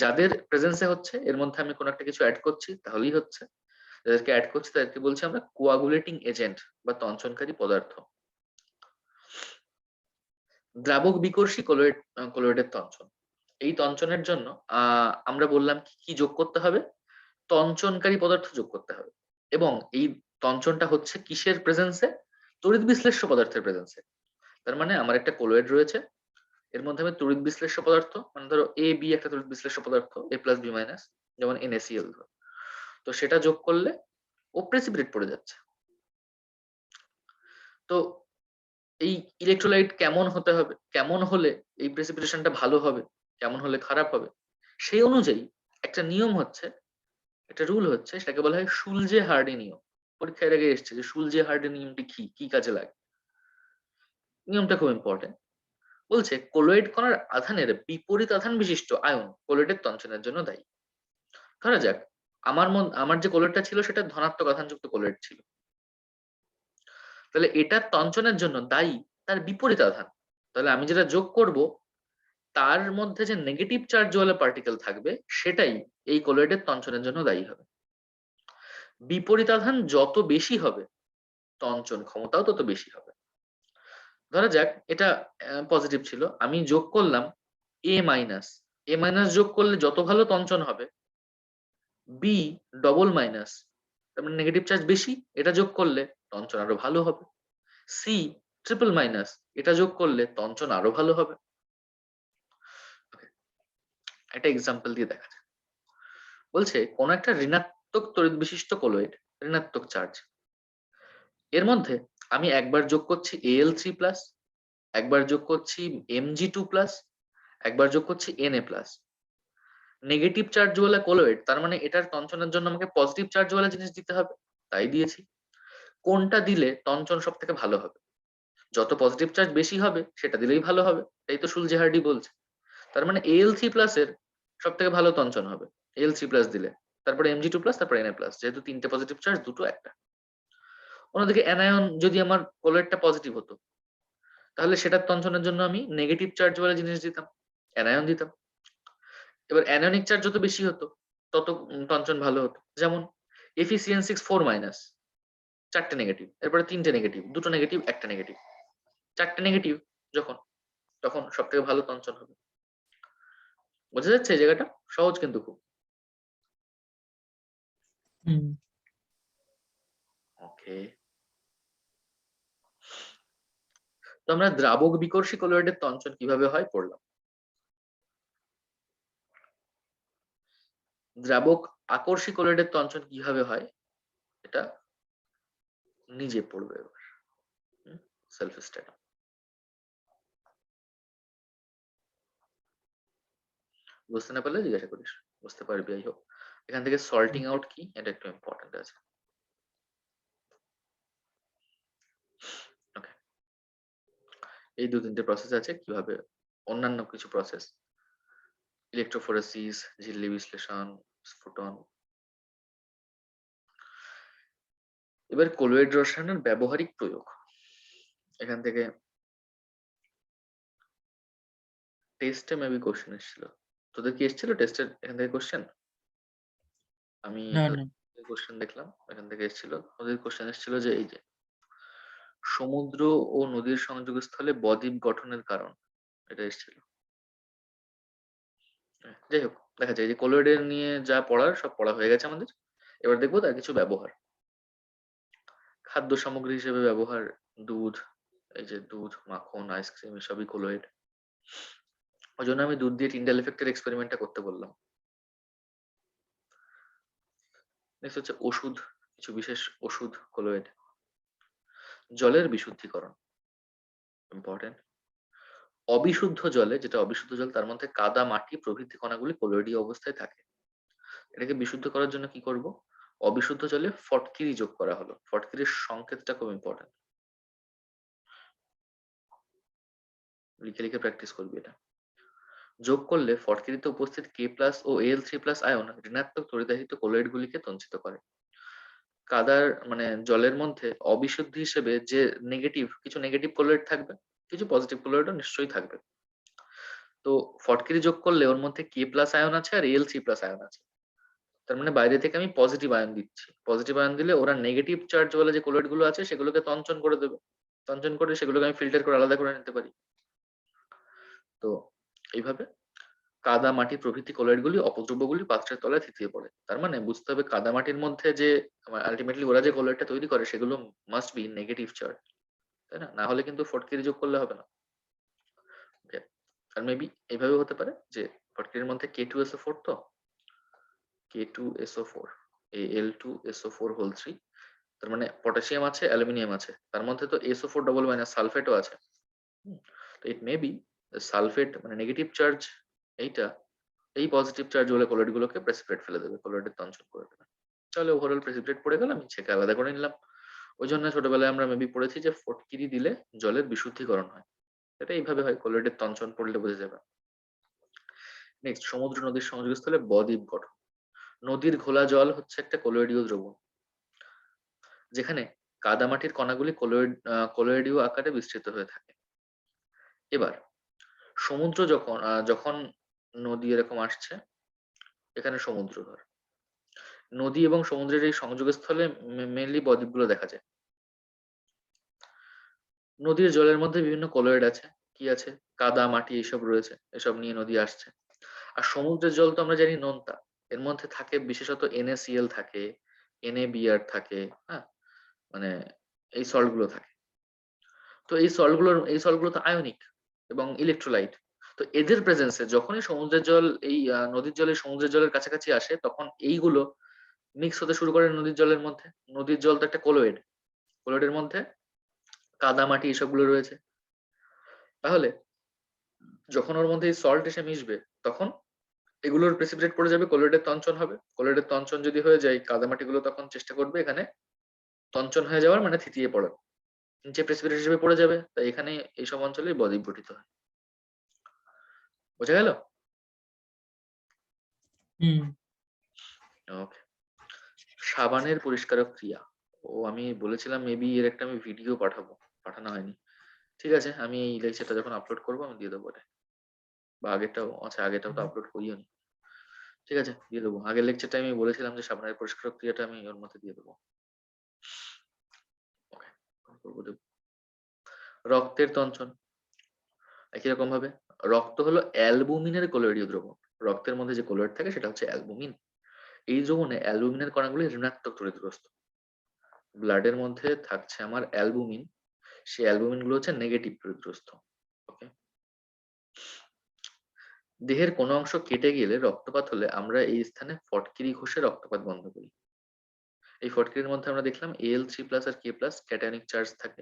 S1: যাদের প্রেজেন্সে হচ্ছে এর মধ্যে আমি কোনো একটা কিছু অ্যাড করছি তাহলেই হচ্ছে, যাদেরকে অ্যাড করছি তাদেরকে বলছি আমরা কোয়াগুলেটিং এজেন্ট বা তঞ্চনকারী পদার্থ। দ্রাবক বিকর্ষী কোলয়েডের তঞ্চন। এই তঞ্চনের জন্য আমরা বললাম কি যোগ করতে হবে, তঞ্চনকারী পদার্থ যোগ করতে হবে, এবং এই তঞ্চনটা হচ্ছে কিসের প্রেজেন্সে, তড়িৎ বিশ্লেষ্য পদার্থের প্রেজেন্সে। তার মানে আমার একটা কোলয়েড রয়েছে, এর মধ্যে আমি তড়িৎ বিশ্লেষ্য পদার্থ, মানে ধরো এ বি একটা তড়িৎ বিশ্লেষ্য পদার্থ, এ প্লাস বি মাইনাস, যেমন NaCl, তো সেটা যোগ করলে ও প্রেসিপিটেট পড়ে যাচ্ছে। তো এই ইলেকট্রোলাইট কেমন হতে হবে, কেমন হলে এই প্রেসিপিটেশনটা ভালো হবে, কেমন হলে খারাপ হবে, সেই অনুযায়ী একটা নিয়ম হচ্ছে, একটা রুল হচ্ছে, সেটাকে বলা হয় শুলজে হার্ডি নিয়ম। পরীক্ষায় আগে এসছে যে শুলজে হার্ডি নিয়মটি কি কি কাজে লাগে। নিয়মটা খুব ইম্পর্টেন্ট। বলছে কোলয়েড কণার আধানের বিপরীত আধান বিশিষ্ট আয়ন কোলয়েডের তঞ্চনের জন্য দায়ী। ধরা যাক আমার যে কোলয়েডটা ছিল সেটা ধনাত্মক আধানযুক্ত কোলয়েড ছিল, তাহলে এটার তঞ্চনের জন্য দায়ী তার বিপরীত আধান। তাহলে আমি যেটা যোগ করব তার মধ্যে যে নেগেটিভ চার্জওয়ালা পার্টিকেল থাকবে সেটাই এই কোলয়েডের তঞ্চনের জন্য দায়ী হবে। বিপরীত আধান যত বেশি হবে তঞ্চন ক্ষমতাও তত বেশি হবে। ধরা যাক এটা পজিটিভ ছিল, আমি যোগ করলাম A মাইনাস, A মাইনাস যোগ করলে যত ভালো তঞ্চন হবে, B ডবল মাইনাস তার মানে নেগেটিভ চার্জ বেশি, এটা যোগ করলে তঞ্চন আরো ভালো হবে। C ট্রিপল মাইনাস, এটা যোগ করলে তঞ্চন আরো ভালো হবে। একটা এক্সাম্পল দিয়ে দেখা যায়। বলছে কোন একটা ঋণাত্মক তড়িৎ বিশিষ্ট কোলয়েড, ঋণাত্মক চার্জ, এর মধ্যে আমি একবার যোগ করছি Al3+, একবার যোগ করছি Mg2+, একবার যোগ করছি Na+। নেগেটিভ চার্জওয়ালা কোলয়েড, তার মানে এটার তঞ্চনের জন্য আমাকে পজিটিভ চার্জওয়ালা জিনিস দিতে হবে, তাই দিয়েছি। কোনটা দিলে তঞ্চন সব থেকে ভালো হবে, যত পজিটিভ চার্জ বেশি হবে সেটা দিলেই ভালো হবে, তাই তো শুলজে হার্ডি বলছে। তার মানে Al3+ এর সব থেকে ভালো তঞ্চন হবে Al3+ দিলে, তারপরে Mg2+, তারপরে Na+, যেহেতু তিনটে পজিটিভ চার্জ দুটো একটা। অন্যদিকে অ্যানায়ন যদি আমার কোলয়েডটা পজিটিভ হতো তাহলে সেটার তঞ্চনের জন্য আমি নেগেটিভ চার্জওয়ালা জিনিস দিতাম, অ্যানায়ন দিতাম। এবার অ্যানায়নিক চার্জ যত বেশি হতো তত তঞ্চন ভালো হতো। যেমন FeCN6 4-, চারটে নেগেটিভ, এরপরে তিনটে নেগেটিভ, দুটো নেগেটিভ একটা নেগেটিভ, চারটে নেগেটিভ যখন, তখন সব থেকে ভালো তঞ্চন হবে। বোঝা যাচ্ছে এই জায়গাটা? সহজ কিন্তু খুব। ওকে, তো আমরা দ্রাবক বিকর্ষী কোলয়েডের তঞ্চন কিভাবে হয় পড়লাম। দ্রাবক আকর্ষী কোলয়েডের তঞ্চন কিভাবে হয় এটা নিজে পড়বে এবার, সেলফ স্টাডি। বুঝতে না পারলে জিজ্ঞাসা করিস, বুঝতে পারবি আই হোপ। এখান থেকে সল্টিং আউট কি এটা একটু ইম্পর্টেন্ট আছে। ওকে, এই দু তিনটে প্রসেস আছে, কিভাবে অন্যান্য কিছু প্রসেস, ইলেকট্রোফোরেসিস, ঝিল্লি বিশ্লেষণ, স্ফুটন। এবার কোলয়েড রসায়নের ব্যবহারিক প্রয়োগ। এখান থেকে টেস্টে মেবি কোশ্চেন এসেছিল, তোদের কি এসেছিল টেস্টের এখান থেকে কোশ্চেন? আমি কোশ্চেন দেখলাম এখান থেকে এসেছিল, ওদের কোশ্চেন এসেছিল যে এই যে সমুদ্র ও নদীর সংযোগস্থলে বদ্বীপ গঠনের কারণ, এটা এসেছিল। যাই হোক, দেখা যায় যে কোলয়েডের নিয়ে যা পড়ার সব পড়া হয়ে গেছে আমাদের। এবার দেখবো তার কিছু ব্যবহার। খাদ্য সামগ্রী হিসেবে ব্যবহার, দুধ, এই যে দুধ, মাখন, আইসক্রিম এসবই কোলয়েড। ওই জন্য আমি দুধ দিয়ে টিন্ডাল এফেক্টের এক্সপেরিমেন্টটা করতে বললাম। নেক্সট হচ্ছে ওষুধ, কিছু বিশেষ ওষুধ কোলয়েড। জলের বিশুদ্ধিকরণ ইম্পর্টেন্ট। অবিশুদ্ধ জলে, যেটা অবিশুদ্ধ জল তার মধ্যে কাদা, মাটি প্রভৃতি কণাগুলি কোলয়েডীয় অবস্থায় থাকে, এটাকে বিশুদ্ধ করার জন্য কি করব, অবিশুদ্ধ জলে ফটকিরি যোগ করা হলো। ফটকিরির সংকেতটা খুব ইম্পর্টেন্ট, লিখে লিখে প্র্যাকটিস করবি এটা। যোগ করলে ফটকিরিতে উপস্থিত K+ ও Al3+ আয়ন ঋণাত্মক তড়িদাহিত কোলয়েড গুলিকে তঞ্চিত করে। কাদার মানে জলের মধ্যে অবিশুদ্ধি হিসেবে যে নেগেটিভ, কিছু নেগেটিভ কোলয়েড থাকবে, কিছু পজিটিভ কোলয়েডও নিশ্চয়ই থাকবে। তো ফটকিরি যোগ করলে ওর মধ্যে K+ আয়ন আছে আর Al3+ আয়ন আছে, তার মানে বাইরে থেকে আমি পজিটিভ আয়ন দিচ্ছি, পজিটিভ আয়ন দিলে ওরা নেগেটিভ চার্জ ওয়ালা যে কোলয়েড গুলো আছে সেগুলোকে তঞ্চন করে দেবে, তঞ্চন করে সেগুলোকে আমি ফিল্টার করে আলাদা করে নিতে পারি। তো এইভাবে কাদা মাটি প্রভৃতি কোলয়েড গুলি অপদ্রব্যগুলি পাত্রের তলায় থিতিয়ে পড়ে। তার মানে বুঝতে হবে কাদা মাটির মধ্যে যে আলটিমেটলি ওরা যে কোলয়েডটা তৈরি করে সেগুলো মাস্ট বি নেগেটিভ চার্জ, তাই না? না হলে কিন্তু ফটকিরি যোগ করলে হবে না। Okay? আর মেবি এইভাবে হতে পারে যে ফটকিরির মধ্যে K2SO4, তো K2SO4 Al2SO4 হোল 3, তার মানে পটাশিয়াম আছে, অ্যালুমিনিয়াম আছে, তার মধ্যে তো SO4 ডবল মাইনাস সালফেটও আছে। তো ইট মে বি সালফেট মানে নেগেটিভ চার্জ এইটা, এই পজিটিভ চার্জ হলে কোলয়েড গুলোকে প্রেসিপিটেট ফেলে দেবে, কোলয়েডের তঞ্চন করে দেবে। তাহলে ওভারঅল প্রেসিপিটেট পড়ে গেল, আমি ছেঁকে আলাদা করে নিলাম। ওই জন্য ছোটবেলায় আমরা মেবি পড়েছি যে ফটকিরি দিলে জলের বিশুদ্ধিকরণ হয়, এটা এইভাবে হয়, কোলয়েডের তঞ্চন পড়লে বোঝা যাবে। নেক্সট, সমুদ্র নদীর সংযোগস্থলে বদ্বীপ গঠন। নদীর ঘোলা জল হচ্ছে একটা কোলয়েডীয় দ্রবণ, যেখানে কাদামাটির কণাগুলি কোলয়েডীয় আকারে বিস্তৃত হয়ে থাকে। এবার সমুদ্র যখন যখন নদী এরকম আসছে, এখানে সমুদ্র ধর, নদী এবং সমুদ্রের এই সংযোগস্থলে মেনলি বদ্বীপগুলো দেখা যায়। নদীর জলের মধ্যে বিভিন্ন কোলয়েড আছে, কি আছে, কাদা মাটি এসব রয়েছে, এসব নিয়ে নদী আসছে। আর সমুদ্রের জল তো আমরা জানি নোনতা, এর মধ্যে থাকে বিশেষত NaCl থাকে, NaBr থাকে, হ্যাঁ, মানে এই সল্ট গুলো থাকে। তো এই সল্ট গুলো তো আয়নিক এবং ইলেকট্রোলাইট। তো এদের প্রেজেন্সে যখনই সমুদ্রের জল এই নদীর জলে সমুদ্রের জলের কাছাকাছি আসে, তখন এইগুলো মিক্স হতে শুরু করে নদীর জলের মধ্যে। নদীর জল তো একটা কোলয়েড, কোলয়েডের মধ্যে কাদা মাটি এসবগুলো রয়েছে। তাহলে যখন ওর মধ্যে এই সল্ট এসে মিশবে, তখন এগুলোর প্রেসিপিটেট পড়ে যাবে, কোলয়েডের তঞ্চন হবে। কোলয়েডের তঞ্চন যদি হয়ে যায়, কাদামাটিগুলো তখন চেষ্টা করবে এখানে তঞ্চন হয়ে যাওয়ার, মানে থিতিয়ে পড়ার, নিচে প্রেসিপিটেট হিসেবে পড়ে যাবে। তাই এখানে এইসব অঞ্চলে বদ্বীপ গঠিত হয়। বোঝা গেল? ওকে। সাবানের পরিষ্কারক ক্রিয়া, ও আমি বলেছিলাম মেবি এর একটা আমি ভিডিও পাঠাবো, পাঠানো হয়নি। ঠিক আছে, আমি এই লেকচারটা যখন আপলোড করবো আমি দিয়ে দেবো এটা, বা আগেরটাও, আচ্ছা আগেরটাও তো আপলোড করিও নি। ঠিক আছে, দিয়ে দেবো। আগের লেকচারটা আমি বলেছিলাম যে সাবানের পরিষ্কারক ক্রিয়াটা আমি ওর মধ্যে দিয়ে দেবো। ওকে, রক্তের তঞ্চন একই রকম ভাবে। রক্ত হলো অ্যালবুমিনের কোলয়েডীয় দ্রবণ, রক্তের মধ্যে যে কোলয়েড থাকে সেটা হচ্ছে অ্যালবুমিন। এই দ্রবণে অ্যালবুমিনের কণাগুলি ঋণাত্মক তড়িৎগ্রস্ত। ব্লাডের মধ্যে থাকছে আমার অ্যালবুমিন, সেই অ্যালবুমিন গুলো হচ্ছে নেগেটিভ তড়িৎগ্রস্ত। ওকে। দেহের কোনো অংশ কেটে গেলে রক্তপাত হলে আমরা এই স্থানে ফটকিরি ঘষে রক্তপাত বন্ধ করি। এই ফটকিরির মধ্যে আমরা দেখলাম Al3+ আর K+ ক্যাটায়নিক চার্জ থাকে,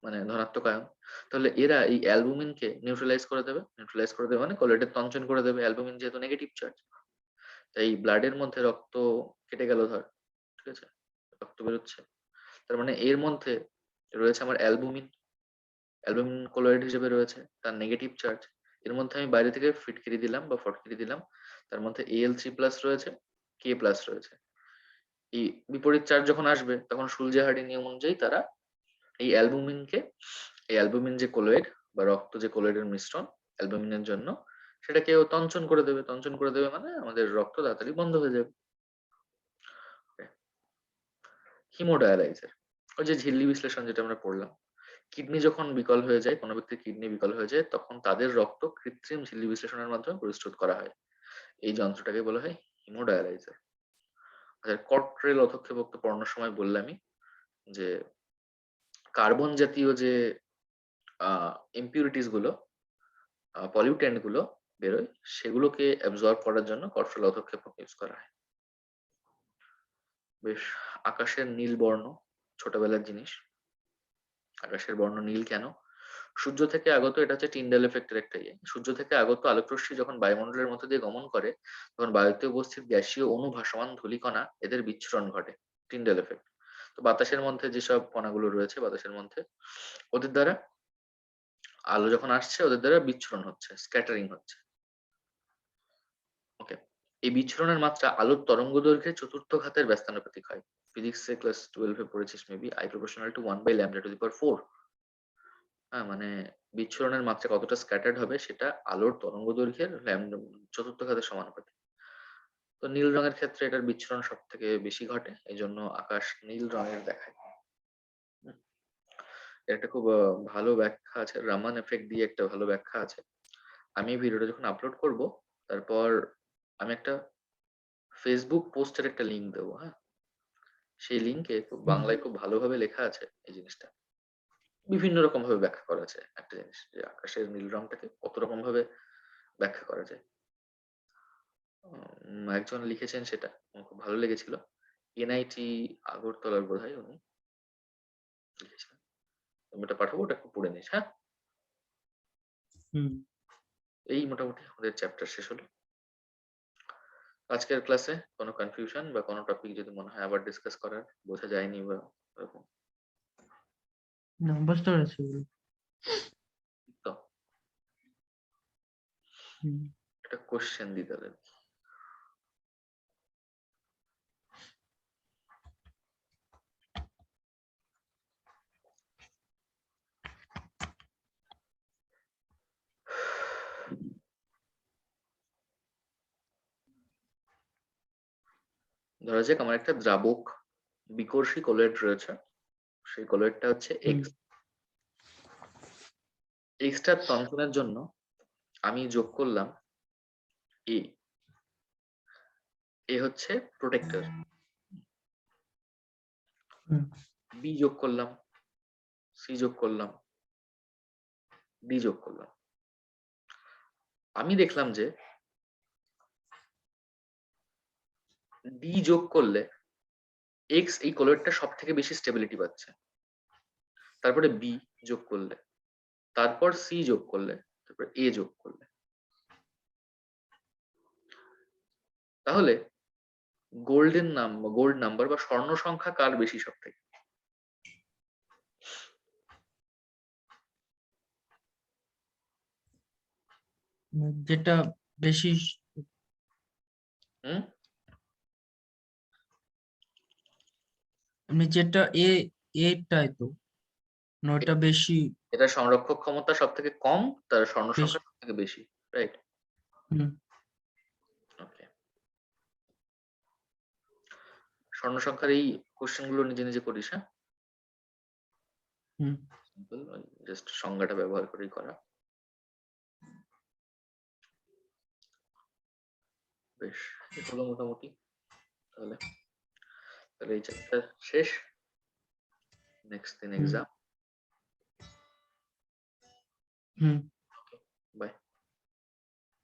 S1: মানে ধনাত্মক আয়ন। তাহলে এরা এই অ্যালবুমিনকে নিউট্রালাইজ করে দেবে, নিউট্রালাইজ করে দেবে মানে কোলয়েডের তঞ্চন করে দেবে, অ্যালবুমিন যেহেতু নেগেটিভ চার্জ। তাই ব্লাডের মধ্যে রক্ত কেটে গেল ধর, ঠিক আছে, রক্ত বেরোচ্ছে, তার মানে এর মধ্যে রয়েছে আমার অ্যালবুমিন, অ্যালবুমিন কোলয়েড হিসেবে রয়েছে, তার নেগেটিভ চার্জ। এর মধ্যে আমি বাইরে থেকে ফিটকিরি দিলাম বা ফটকিরি দিলাম, তার মধ্যে Al3+ রয়েছে, K+ রয়েছে। এই বিপরীত চার্জ যখন আসবে, তখন সুলজে-হার্ডি নিয়ম অনুযায়ী তারা এই অ্যালবুমিনকে, এই অ্যালবুমিন যে কোলয়েড বা রক্ত যে কোলয়েডের মিশ্রণ অ্যালবুমিনের জন্য, সেটাকেও তঞ্চন করে দেবে, তঞ্চন করে দেবে মানে আমাদের রক্ত তাড়াতাড়ি বন্ধ হয়ে যাবে। হিমোডায়ালাইজার, ওই যে ঝিল্লি বিশ্লেষণ যেটা আমরা পড়লাম, কিডনি যখন বিকল হয়ে যায়, কোনো ব্যক্তির কিডনি বিকল হয়ে যায়, তখন তাদের রক্ত কৃত্রিম ঝিল্লি বিশ্লেষণের মাধ্যমে পরিশোধ করা হয়। এই যন্ত্রটাকে বলা হয় হিমোডায়ালাইজার। আচ্ছা, কর্ট্রেল অধঃক্ষেপক তো পড়ানোর সময় বললামই যে কার্বন জাতীয় যে ইম্পিউরিটিস গুলো, পলিউটেন্ট গুলো বেরোয়, সেগুলোকে অ্যাবজর্ব করার জন্য কর্ট্রেল অধঃক্ষেপক ইউজ করা হয়। বেশ, আকাশের নীল বর্ণ, ছোটবেলার জিনিস। আকাশের বর্ণ নীল কেন? সূর্য থেকে আগত, এটা হচ্ছে টিন্ডাল এফেক্টের একটা ইয়ে, সূর্য থেকে আগত আলোকরশ্মি যখন বায়ুমণ্ডলের মধ্যে দিয়ে গমন করে, তখন বায়ুতে উপস্থিত গ্যাসীয় অণু, ভাসমান ধূলিকণা, এদের বিচ্ছুরণ ঘটে, টিন্ডাল এফেক্ট। তো বাতাসের মধ্যে যেসব কণাগুলো রয়েছে বাতাসের মধ্যে, ওদের দ্বারা আলো যখন আসছে ওদের দ্বারা বিচ্ছুরণ হচ্ছে, স্ক্যাটারিং হচ্ছে। ওকে, এই বিচ্ছুরণের মাত্রা আলোর তরঙ্গ দৈর্ঘ্যের চতুর্থ ঘাতের ব্যস্তানুপাতিক হয়। ফিজিক্সে ক্লাস 12-এ পড়েছিস মেবি, I proportional to 1/λ⁴। হ্যাঁ, মানে বিচ্ছুরণের মাত্রা কতটা স্ক্যাটার্ড হবে সেটা আলোর তরঙ্গ দৈর্ঘ্যের চতুর্থ ঘাতের সমানুপাতিক। তো নীল রঙের ক্ষেত্রে এটার বিচ্ছুরণ সব থেকে বেশি ঘটে, এই জন্য আকাশ নীল রঙের দেখায়। এর একটা খুব ভালো ব্যাখ্যা আছে, রামান এফেক্ট দিয়ে একটা ভালো ব্যাখ্যা আছে। আমি এই ভিডিওটা যখন আপলোড করব তারপর আমি একটা ফেসবুক পোস্টের একটা লিঙ্ক দেবো, হ্যাঁ, সেই লিঙ্কে খুব বাংলায় খুব ভালোভাবে লেখা আছে এই জিনিসটা, বিভিন্ন রকম ভাবে ব্যাখ্যা করা আছে একটা জিনিস, যে আকাশের নীল রংটাকে কত রকম ভাবে ব্যাখ্যা করা যায়। একজন লিখেছেন, সেটা আমার খুব ভালো লেগেছিল, এনআইটি আগরতলার বোধহয় উনি লিখেছিলেন। আমি এটা পাঠাবো, ওটা একটু পড়ে নিস, হ্যাঁ। এই মোটামুটি আমাদের চ্যাপ্টার শেষ হলো। আজকের ক্লাসে কোনো কনফিউশন বা কোনো টপিক যদি মনে হয় আবার ডিসকাস করার, বোঝা যায়নি বা এরকম?
S2: না, বুঝতে পেরেছি।
S1: তো একটা কোশ্চেন দিতে হবে। ধরা যাক আমার একটা দ্রাবক বিকর্ষী কলয়েড রয়েছে, সেই কলয়েডটা হচ্ছে এক্স। এক্সটার টনশনের জন্য আমি যোগ করলাম এ, এ হচ্ছে প্রোটেক্টর। বি যোগ করলাম, সি যোগ করলাম, ডি যোগ করলাম। আমি দেখলাম যে ডি যোগ করলে এক্স এই কলয়েডটা সব থেকে বেশি স্টেবিলিটি পাচ্ছে, তারপরে বি যোগ করলে, তারপর সি যোগ করলে, তারপর এ যোগ করলে। তাহলে গোল্ড নাম্বার বা স্বর্ণ সংখ্যা কার বেশি সব থেকে?
S2: যেটা বেশি যেটা এটাই তো, ওটা বেশি,
S1: এটা সংরক্ষক ক্ষমতা সব থেকে কম, তার স্বর্ণ সংখ্যা সব থেকে বেশি, রাইট? ওকে, স্বর্ণ সংখ্যার এই কোশ্চেন গুলো নিজে নিজে করিস, হ্যাঁ, সিম্পল, জাস্ট সংজ্ঞাটা ব্যবহার করেই করা। বেশ, হলো মোটামুটি। তাহলে তাহলে এই চ্যাপ্টার শেষ, নেক্সট দিন এক্সাম।